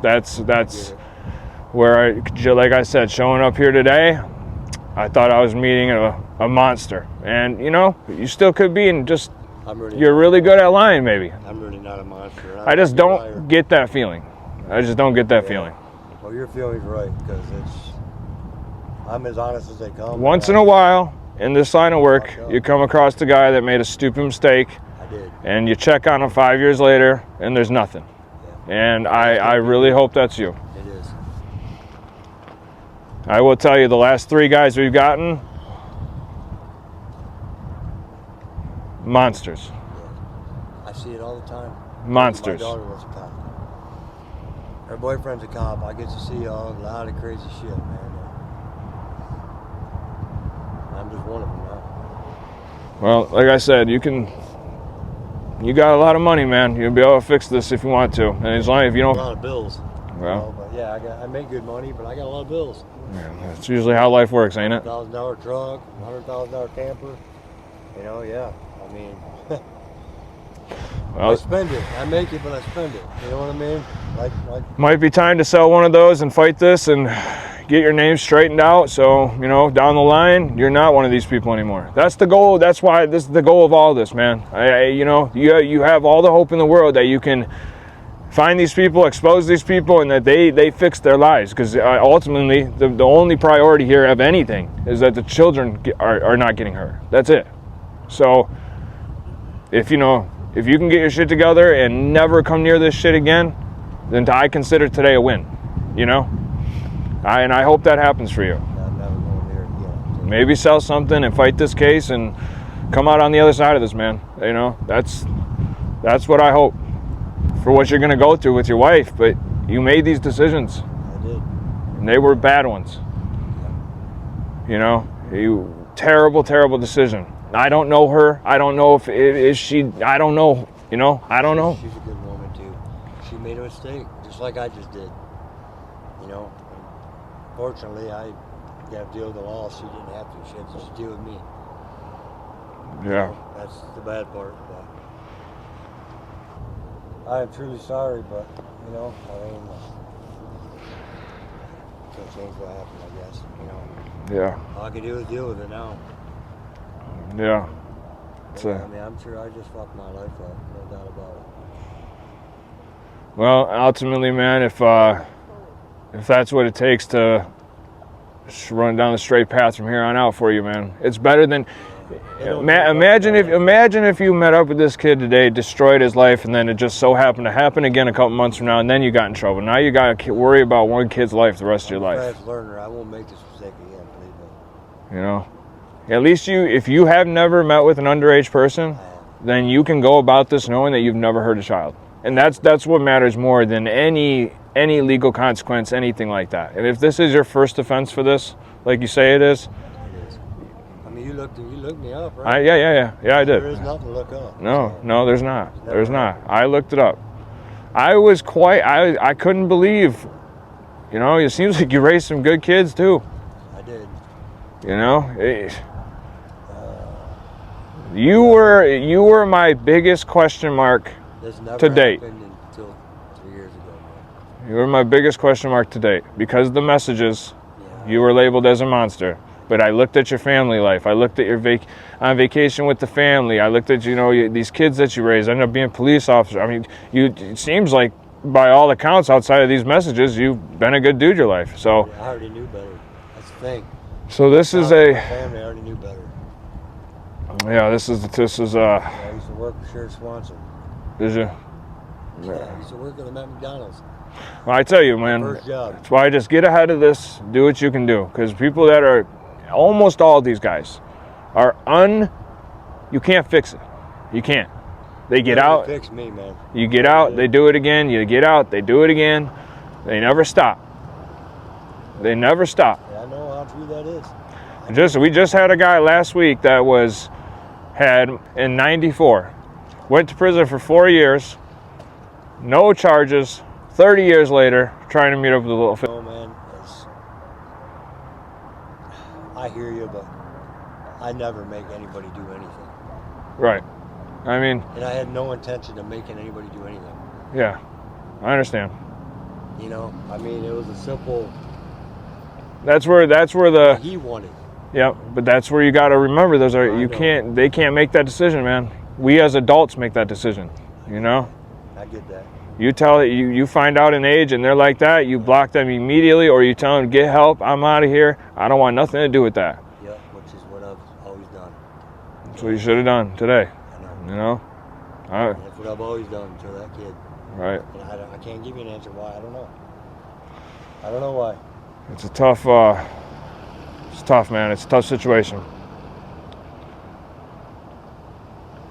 where like I said, showing up here today, I thought I was meeting a monster, and you still could be, and just you're really good at lying, maybe. I'm really not a monster. I just don't get that feeling. I just don't get that feeling. Well, your feeling's right, because I'm as honest as they come. Once in a while, in this line of work, you come across a guy that made a stupid mistake, and you check on him 5 years later, and there's nothing. Yeah. And I really hope that's you. It is. I will tell you, the last 3 guys we've gotten, monsters. Yeah. I see it all the time. Monsters. My daughter was a cop. Her boyfriend's a cop. I get to see a lot of crazy shit, man. I'm just one of them now. Well, like I said, you got a lot of money, man. You'll be able to fix this if you want to. And as long as you don't... A lot of bills. Well. But yeah, I make good money, but I got a lot of bills. Yeah, that's usually how life works, ain't it? $1,000 truck, $100,000 camper. Yeah. I mean, Well, I spend it. I make it, but I spend it. You know what I mean? Like. might be time to sell one of those and fight this and get your name straightened out. So, you know, down the line, you're not one of these people anymore. That's the goal. That's why this is the goal of all this, man. You know, you have all the hope in the world that you can find these people, expose these people, and that they fix their lives. Because ultimately, the only priority here of anything is that the children are not getting hurt. That's it. So, if you can get your shit together and never come near this shit again, then I consider today a win. You know? And I hope that happens for you. I'm never going near it again. Maybe sell something and fight this case and come out on the other side of this, man. You know, that's what I hope for what you're going to go through with your wife. But you made these decisions. I did. And they were bad ones. You know, terrible, terrible decision. I don't know her. I don't know if is she. I don't know. You know, I don't know. She's a good woman too. She made a mistake, just like I just did. You know. Fortunately, I got to deal with the law. She didn't have to. She had to just deal with me. Yeah. So that's the bad part. But I am truly sorry, but you know, I mean, can't change what happened. I guess. You know. Yeah. All I can do is deal with it now. Yeah. I mean, I'm sure I just fucked my life up. No doubt about it. Well, ultimately, man, if that's what it takes to just run down the straight path from here on out for you, man, it's better than. Imagine if you met up with this kid today, destroyed his life, and then it just so happened to happen again a couple months from now, and then you got in trouble. Now you got to worry about one kid's life the rest of your life. I'm a fast learner. I won't make this mistake again, believe me. You know, at least if you have never met with an underage person, then you can go about this knowing that you've never hurt a child, and that's what matters more than any legal consequence, anything like that. And if this is your first offense for this, like you say it is. I mean, you looked me up, right? Yeah, I did. There is nothing to look up. No, there's not. There's not. I looked it up. I was I couldn't believe, you know, it seems like you raised some good kids too. I did. You know, you were my biggest question mark This never to date. happened until 3 years ago, man. You were my biggest question mark to date because of the messages. Yeah. You were labeled as a monster. But I looked at your family life. I looked at your on vacation with the family. I looked at, you know, these kids that you raised. I ended up being a police officer. I mean, it seems like, by all accounts, outside of these messages, you've been a good dude your life. So I already knew better. That's the thing. So this is My family already knew better. Yeah, this is. I used to work for Sheriff Swanson. Did you? Yeah, I used to work with him at McDonald's. Well, I tell you, man. First job. That's why I just get ahead of this. Do what you can do, because people that are. Almost all of these guys are you can't fix it. You can't. They get out. Fix me, man. You get out, they do it again. You get out, they do it again. They never stop. They never stop. Yeah, I know how true that is. We just had a guy last week that had in 94, went to prison for 4 years, no charges. 30 years later, trying to meet up with a little. No, man. I hear you, but I never make anybody do anything. Right. I mean. And I had no intention of making anybody do anything. Yeah, I understand. You know, I mean, it was a simple. That's where the. He wanted. Yeah, but that's where you got to remember they can't make that decision, man. We as adults make that decision. You know. I get that. You tell it. You find out an age and they're like that. You block them immediately, or you tell them, "Get help. I'm out of here. I don't want nothing to do with that." Yep, which is what I've always done. That's what you should have done today. I know. You know. That's what I've always done to that kid. Right. And I can't give you an answer why. I don't know. I don't know why. It's a tough. It's tough, man. It's a tough situation.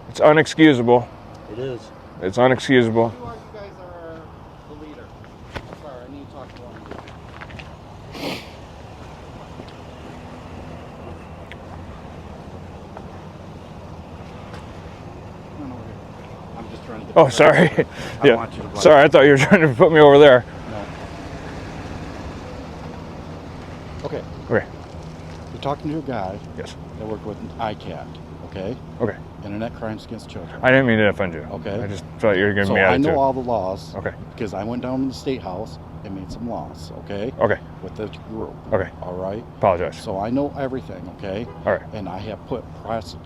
It's unexcusable. It is. It's unexcusable. Oh, sorry. Yeah. Sorry, I thought you were trying to put me over there. No. Okay. Okay. You're talking to a guy Yes. that worked with ICAT. Okay. okay? Okay. Internet crimes against children. I didn't mean to offend you. Okay. I just thought you were giving So me I attitude. know all the laws. Okay. Because I went down to the State House and made some laws, okay? Okay. With the group. Okay. All right? Apologize. So I know everything, okay? All right. And I have put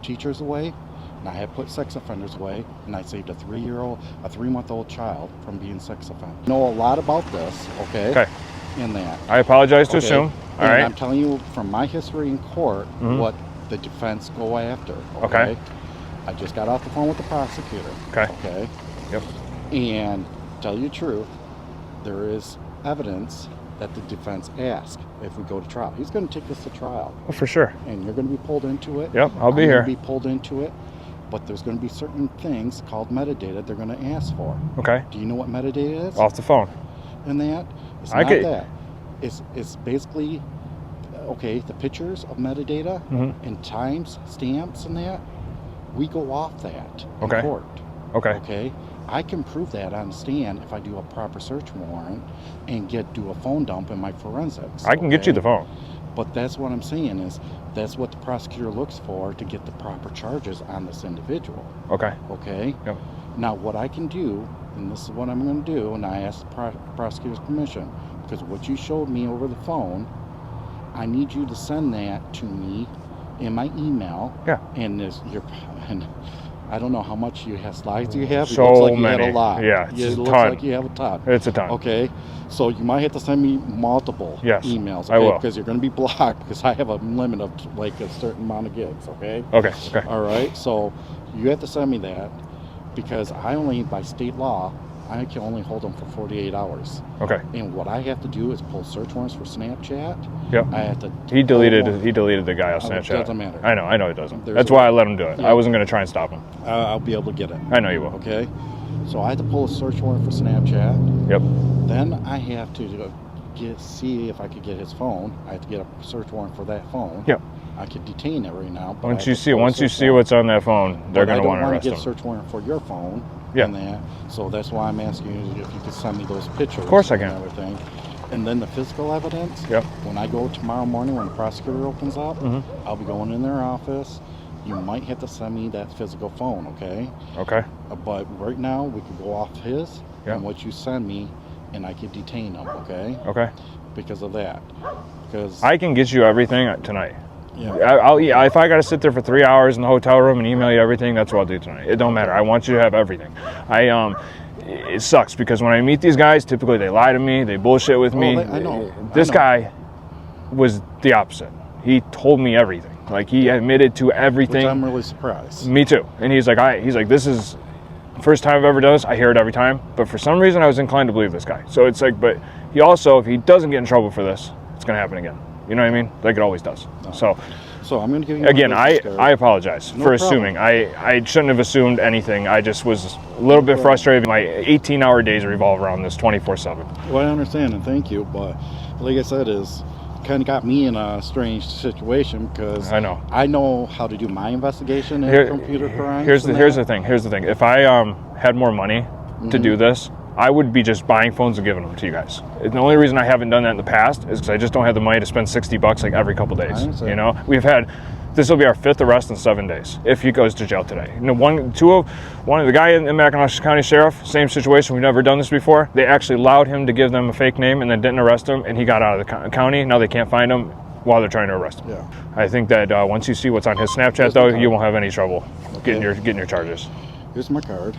teachers away, and I have put sex offenders away, and I saved a 3-month-old child from being sex offended. I know a lot about this, okay? Okay. In that. I apologize to Okay? assume. All And right. I'm telling you from my history in court what the defense go after, okay? I just got off the phone with the prosecutor. Okay. Okay. Yep. And tell you the truth, there is evidence that the defense asked if we go to trial. He's going to take this to trial, Well, for sure. and you're going to be pulled into it. Yep, I'll be I'm here. Going to be pulled into it, but there's going to be certain things called metadata they're going to ask for. Okay. Do you know what metadata is? Off the phone. And that it's I not could- that. It's basically okay. The pictures of metadata and times stamps and that we go off that in Okay. court. Okay. Okay. I can prove that on stand if I do a proper search warrant and do a phone dump in my forensics. I can get you the phone. But that's what I'm saying is that's what the prosecutor looks for to get the proper charges on this individual. Okay. Okay? Yep. Now what I can do, and this is what I'm going to do, and I asked the prosecutor's permission, because what you showed me over the phone, I need you to send that to me in my email. Yeah. And and I don't know how much you have slides you have. It So looks like you many. had a lot. Yeah, it's It a looks ton. like you have a ton. It's a ton. Okay, so you might have to send me multiple Yes, emails. I will. Because you're going to be blocked because I have a limit of like a certain amount of gigs. Okay. Okay. Okay. All right. So you have to send me that because I only, by state law, I can only hold them for 48 hours. Okay. And what I have to do is pull search warrants for Snapchat. Yep. I have to. He deleted the guy off Oh, Snapchat. it doesn't matter. I know it doesn't. There's That's a- why I let him do it. Yeah. I wasn't going to try and stop him. I'll be able to get it. I know you will. Okay. So I have to pull a search warrant for Snapchat. Yep. Then I have to see if I could get his phone. I have to get a search warrant for that phone. Yep. I could detain it right now. but I Once have you to see pull a once you search see warrant. what's on that phone, they're going to want to arrest I don't want to him. get a search warrant for your phone. Yeah. And that. So that's why I'm asking you if you could send me those pictures. Of course I and can. everything. And then the physical evidence. Yep. When I go tomorrow morning when the prosecutor opens up, I'll be going in their office. You might have to send me that physical phone, okay? Okay. But right now we could go off his Yeah. and what you send me, and I could detain him, okay? Okay. Because of that. Because I can get you everything tonight. yeah. If I got to sit there for 3 hours in the hotel room and email you everything, that's what I'll do tonight. It don't matter. I want you to have everything. It sucks because when I meet these guys, typically they lie to me, they bullshit with me. I know. This I know. guy was the opposite. He told me everything. Like he admitted to everything. Which I'm really surprised. Me too. And he's like, this is the first time I've ever done this. I hear it every time. But for some reason, I was inclined to believe this guy. So it's like, but he also, if he doesn't get in trouble for this, it's going to happen again. You know what I mean? Like it always does. So I'm going to give you again, my business card. I apologize No for problem. assuming. I shouldn't have assumed anything. I just was a little bit frustrated. My 18-hour days revolve around this 24/7. Well, I understand and thank you, but like I said, is kind of got me in a strange situation because I know. I know how to do my investigation in computer crimes. Here's and the thing. Here's the thing. If I had more money to do this, I would be just buying phones and giving them to you guys. The only reason I haven't done that in the past is because I just don't have the money to spend $60 like every couple days. understand. You know, this will be our 5th arrest in 7 days if he goes to jail today. You know, one of the guy in Mackinac County Sheriff, same situation. We've never done this before. They actually allowed him to give them a fake name and then didn't arrest him, and he got out of the county. Now they can't find him while they're trying to arrest him. Yeah. I think that once you see what's on his Snapchat, though, you won't have any trouble getting your charges. Here's my card.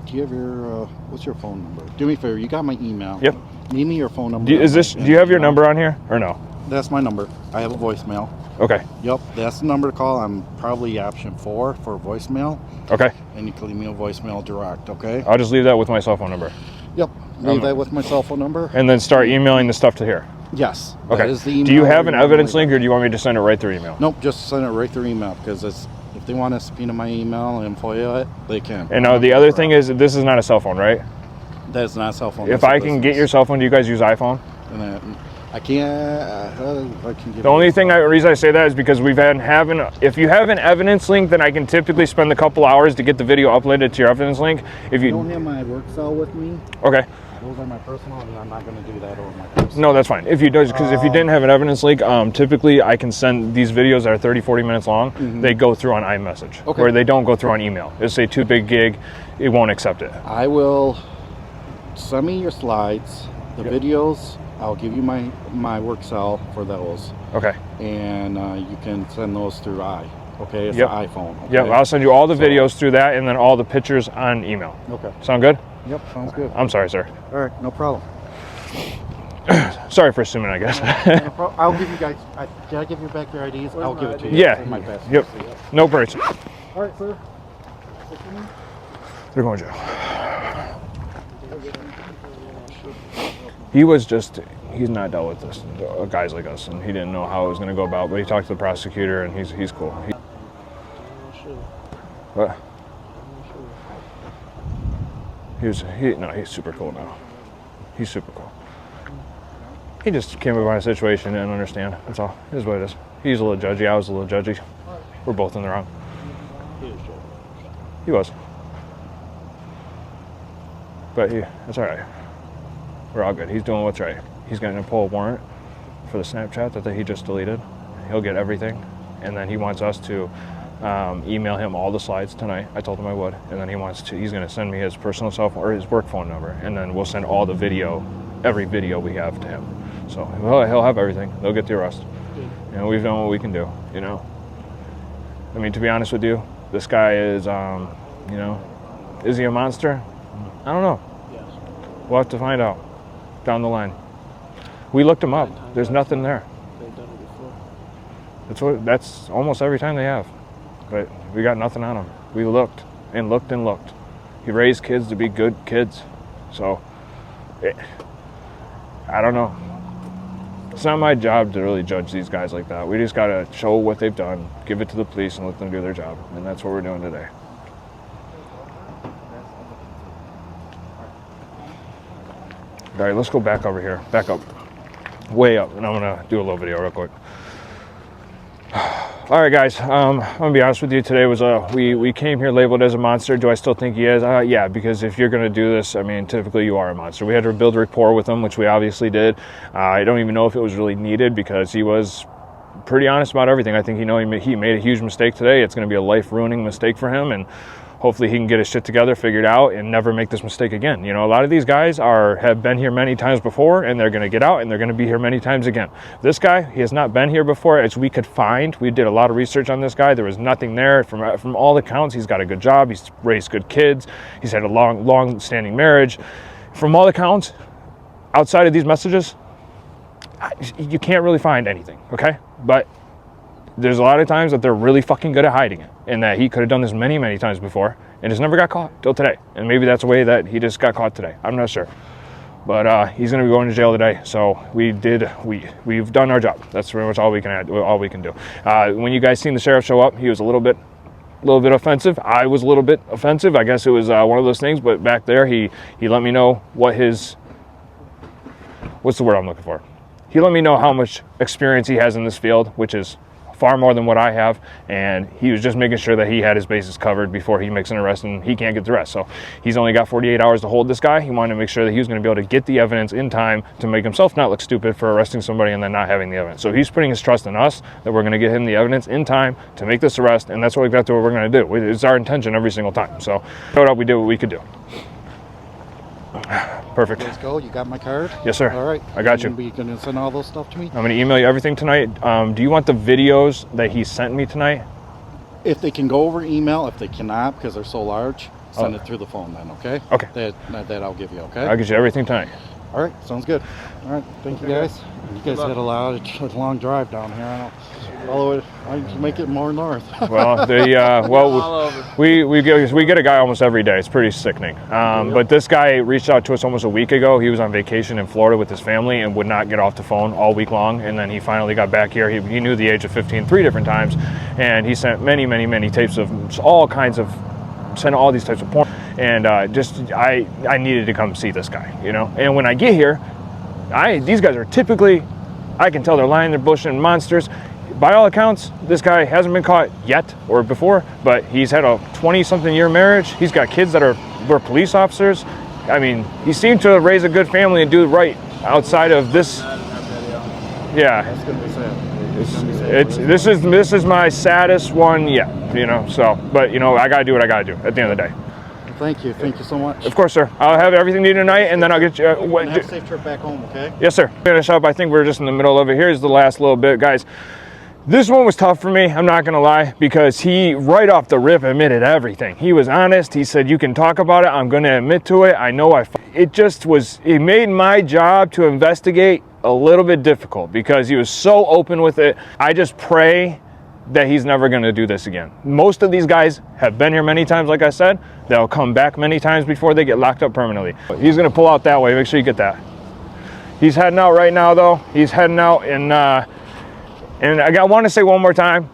Do you have your what's your phone number? Do me a favor. You got my email. Yep. Need me your phone number. Do you have your number on here or no? That's my number. I have a voicemail. Okay. Yep, that's the number to call. I'm probably option 4 for voicemail, Okay. and you can leave me a voicemail direct. Okay. I'll just leave that with my cell phone number. Yep. Leave that with my cell phone number. And then start emailing the stuff to here. Yes. Okay. That is the email. Do you have an normally- evidence link or do you want me to send it right through email? Nope. Just send it right through email because if they want to subpoena my email and FOIA it, they can. And the other thing is, this is not a cell phone, right? That's not a cell phone. If that's a I can get business. your cell phone, do you guys use iPhone? And then I can't. I can give The only reason I say that is because if you have an evidence link, then I can typically spend a couple hours to get the video uploaded to your evidence link. If I you don't have my work cell with me. okay, those are my personal, and I'm not going to do that over my personal. No, that's fine. If you do, because if you didn't have an evidence leak, typically I can send these videos that are 30, 40 minutes long. They go through on iMessage, Okay. where they don't go through on email. It's a too big gig, it won't accept it. I will send me your slides, the videos. I'll give you my work cell for those, Okay. and you can send those through Okay, it's Yep. an iPhone. Okay? Yep, I'll send you all the videos through that, and then all the pictures on email. Okay. Sound good? Yep, sounds good. I'm sorry, sir. All right, no problem. Sorry for assuming, I guess. No problem. I'll give you guys. Did I give you back your IDs? I'll give it to you. Yeah. It's in my best. Yep. No breaks. All right, sir. They're going to jail. He was just, he's not dealt with this, guys like us, and he didn't know how it was going to go about, but he talked to the prosecutor, and he's cool. What? He's super cool now. He's super cool. He just came about a situation and didn't understand. That's all. It is what it is. He's a little judgy. I was a little judgy. We're both in the wrong. He was. But that's all right. We're all good. He's doing what's right. He's going to pull a warrant for the Snapchat that he just deleted. He'll get everything. And then he wants us to email him all the slides tonight. I told him I would. And then he's going to send me his personal cell phone or his work phone number. And then we'll send all the video, every video we have to him. So he'll have everything. They'll get the arrest. You know, we've done what we can do, you know. I mean, to be honest with you, this guy is, you know, is he a monster? I don't know. Yes. We'll have to find out down the line. We looked him up. There's nothing there. They've done it before. That's almost every time they have. But we got nothing on him. We looked and looked and looked. He raised kids to be good kids. So, I don't know. It's not my job to really judge these guys like that. We just got to show what they've done, give it to the police, and let them do their job. And that's what we're doing today. All right, let's go back over here. Back up. Way up. And I'm going to do a little video real quick. All right, guys. I'm going to be honest with you. Today was we came here labeled as a monster. Do I still think he is? Yeah, because if you're going to do this, I mean, typically you are a monster. We had to build rapport with him, which we obviously did. I don't even know if it was really needed because he was pretty honest about everything. I think he made a huge mistake today. It's going to be a life-ruining mistake for him, and hopefully he can get his shit together, figured out, and never make this mistake again. You know, a lot of these guys have been here many times before, and they're going to get out, and they're going to be here many times again. This guy, he has not been here before, as we could find. We did a lot of research on this guy. There was nothing there. From all accounts, he's got a good job. He's raised good kids. He's had a long-standing marriage. From all accounts, outside of these messages, you can't really find anything, okay? But there's a lot of times that they're really fucking good at hiding it, and that he could have done this many, many times before and just never got caught till today. And maybe that's a way that he just got caught today. I'm not sure. But he's going to be going to jail today. So we've done our job. That's pretty much all we can do. When you guys seen the sheriff show up, he was a little bit offensive. I was a little bit offensive. I guess it was one of those things. But back there, he let me know what's the word I'm looking for? He let me know how much experience he has in this field, which is far more than what I have, and he was just making sure that he had his bases covered before he makes an arrest, and he can't get the rest. So he's only got 48 hours to hold this guy. He wanted to make sure that he was going to be able to get the evidence in time to make himself not look stupid for arresting somebody and then not having the evidence. So he's putting his trust in us that we're going to get him the evidence in time to make this arrest, and that's exactly what we're going to do. It's our intention every single time. So showed up, we did what we could do. Perfect. Let's go. You got my card? Yes, sir. All right. I got you. Are you going to send all those stuff to me? I'm going to email you everything tonight. Do you want the videos that he sent me tonight? If they can go over email, if they cannot because they're so large, send it through the phone then, okay? Okay. That I'll give you, okay? I'll get you everything tonight. All right. Sounds good. All right. Thank you, guys. You guys had a long drive down here. I can make it more north. Well, we get a guy almost every day. It's pretty sickening. But this guy reached out to us almost a week ago. He was on vacation in Florida with his family and would not get off the phone all week long. And then he finally got back here. He knew the age of 15 3 different times, and he sent many tapes of all these types of porn. And I needed to come see this guy, you know. And when I get here, these guys are typically, I can tell they're lying, they're bullshitting monsters. By all accounts, this guy hasn't been caught yet or before, but he's had a 20-something year marriage. He's got kids that were police officers. I mean, he seemed to raise a good family and do right outside of this. Yeah, That's gonna be sad. It's gonna be sad. this is my saddest one yet, you know. So, but you know, I gotta do what I gotta do at the end of the day. Thank you so much. Of course, sir. I'll have everything needed tonight, and then I'll get you. Have a safe trip back home, okay? Yes, sir. Finish up. I think we're just in the middle of it. Here's the last little bit, guys. This one was tough for me, I'm not gonna lie, because he right off the rip admitted everything. He was honest. He said, you can talk about it, I'm gonna admit to it. I know it just was, it made my job to investigate a little bit difficult because he was so open with it. I just pray that he's never gonna do this again. Most of these guys have been here many times, like I said. They'll come back many times before they get locked up permanently. He's gonna pull out that way, make sure you get that. He's heading out right now though. He's heading out and I want to say one more time,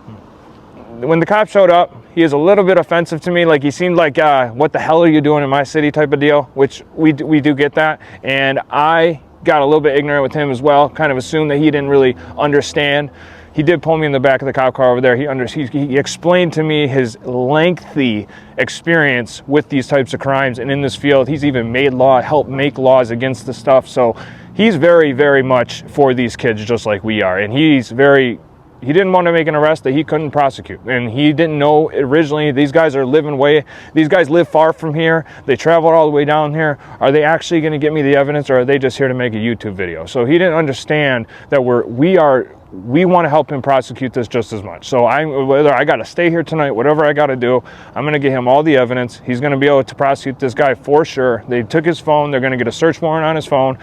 when the cop showed up, he is a little bit offensive to me. Like he seemed like, what the hell are you doing in my city type of deal, which we do get that. And I got a little bit ignorant with him as well, kind of assumed that he didn't really understand. He did pull me in the back of the cop car over there. He explained to me his lengthy experience with these types of crimes and in this field. He's even helped make laws against the stuff. So he's very, very much for these kids just like we are. And he didn't want to make an arrest that he couldn't prosecute. And he didn't know originally these guys live far from here. They traveled all the way down here. Are they actually going to get me the evidence, or are they just here to make a YouTube video? So he didn't understand that we want to help him prosecute this just as much. So whether I got to stay here tonight, whatever I got to do, I'm going to get him all the evidence. He's going to be able to prosecute this guy for sure. They took his phone. They're going to get a search warrant on his phone.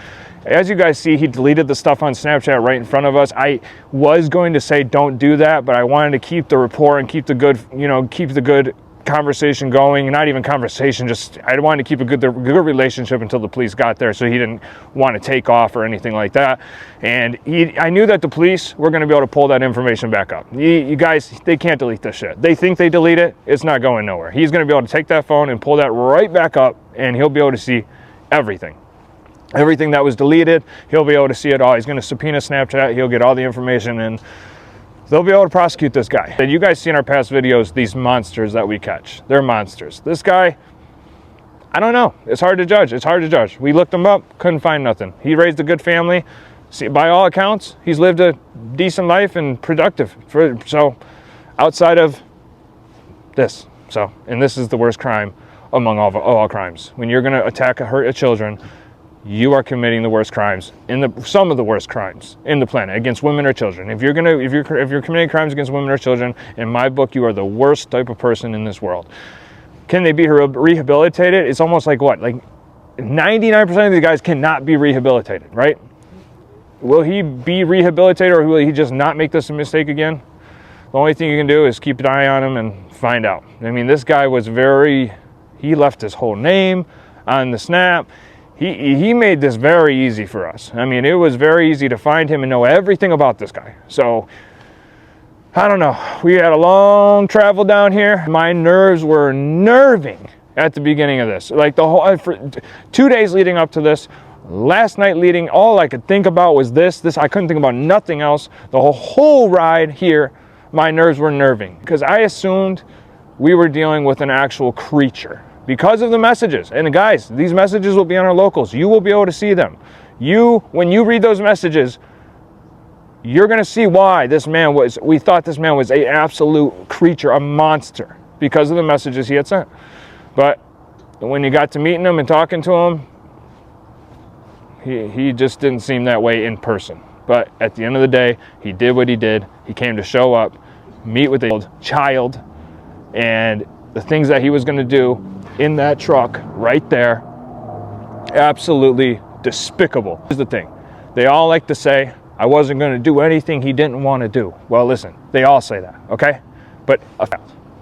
As you guys see, he deleted the stuff on Snapchat right in front of us. I was going to say don't do that, but I wanted to keep the rapport and keep the good conversation going. Not even conversation, just I wanted to keep a good relationship until the police got there, so he didn't want to take off or anything like that. And I knew that the police were going to be able to pull that information back up. You guys, they can't delete this shit. They think they delete it, it's not going nowhere. He's going to be able to take that phone and pull that right back up, and he'll be able to see everything that was deleted. He'll be able to see it all. He's going to subpoena Snapchat. He'll get all the information, and they'll be able to prosecute this guy. And you guys see in our past videos these monsters that we catch. They're monsters. This guy, I don't know. It's hard to judge. We looked him up, couldn't find nothing. He raised a good family. See, by all accounts, he's lived a decent life and productive. So outside of this. And this is the worst crime among all crimes. When you're going to attack or hurt children, you are committing the worst crimes some of the worst crimes in the planet against women or children. If you're committing crimes against women or children, in my book, you are the worst type of person in this world. Can they be rehabilitated? It's almost like what? Like 99% of these guys cannot be rehabilitated, right? Will he be rehabilitated, or will he just not make this a mistake again? The only thing you can do is keep an eye on him and find out. I mean, this guy was he left his whole name on the snap. He made this very easy for us. I mean, it was very easy to find him and know everything about this guy. So, I don't know. We had a long travel down here. My nerves were nerving at the beginning of this. Like for 2 days leading up to this, last night leading, all I could think about was this. I couldn't think about nothing else. The whole ride here, my nerves were nerving because I assumed we were dealing with an actual creature. Because of the messages. And guys, these messages will be on our locals. You will be able to see them. When you read those messages, you're going to see why we thought this man was an absolute creature, a monster, because of the messages he had sent. But when you got to meeting him and talking to him, he just didn't seem that way in person. But at the end of the day, he did what he did. He came to show up, meet with a child, and the things that he was going to do in that truck right there, absolutely despicable. Here's the thing. They all like to say, I wasn't going to do anything he didn't want to do. Well, listen, they all say that, okay? But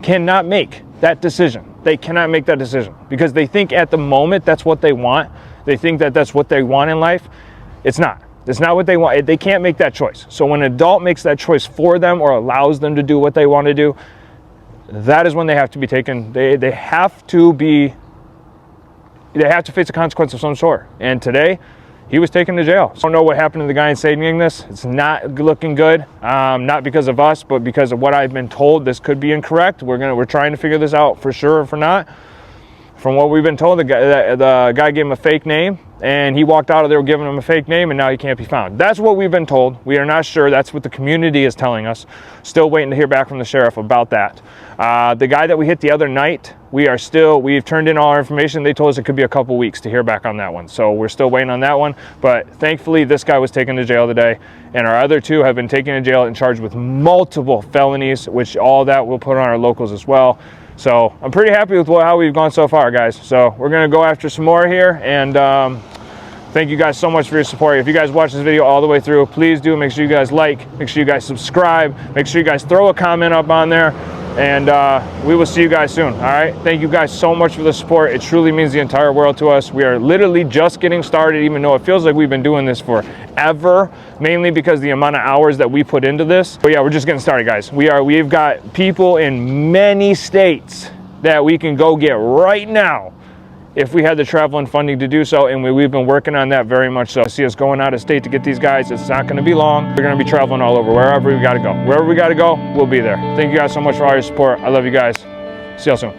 cannot make that decision. They cannot make that decision because they think at the moment that's what they want. They think that that's what they want in life. It's not. It's not what they want. They can't make that choice. So when an adult makes that choice for them or allows them to do what they want to do, that is when they have to be taken. They have to face a consequence of some sort. And today, he was taken to jail. So I don't know what happened to the guy in St. Ignace. It's not looking good. Not because of us, but because of what I've been told. This could be incorrect. We're trying to figure this out for sure or for not. from what we've been told, the guy gave him a fake name, and he walked out of there giving him a fake name, and now he can't be found. That's what we've been told. We are not sure. That's what the community is telling us. Still waiting to hear back from the sheriff about that. The guy that we hit the other night, we've turned in all our information. They told us it could be a couple weeks to hear back on that one. So we're still waiting on that one. But thankfully, this guy was taken to jail today, and our other two have been taken to jail and charged with multiple felonies, which all that we'll put on our locals as well. So I'm pretty happy with how we've gone so far, guys. So we're gonna go after some more here, and thank you guys so much for your support. If you guys watch this video all the way through, please do make sure you guys like, make sure you guys subscribe, make sure you guys throw a comment up on there, and we will see you guys soon. All right, thank you guys so much for the support. It truly means the entire world to us. We are literally just getting started, even though it feels like we've been doing this forever, mainly because the amount of hours that we put into this. But yeah, we're just getting started, guys. We've got people in many states that we can go get right now if we had the travel and funding to do so, and we've been working on that very much so. See us going out of state to get these guys. It's not gonna be long. We're gonna be traveling all over, wherever we gotta go. Wherever we gotta go, we'll be there. Thank you guys so much for all your support. I love you guys. See y'all soon.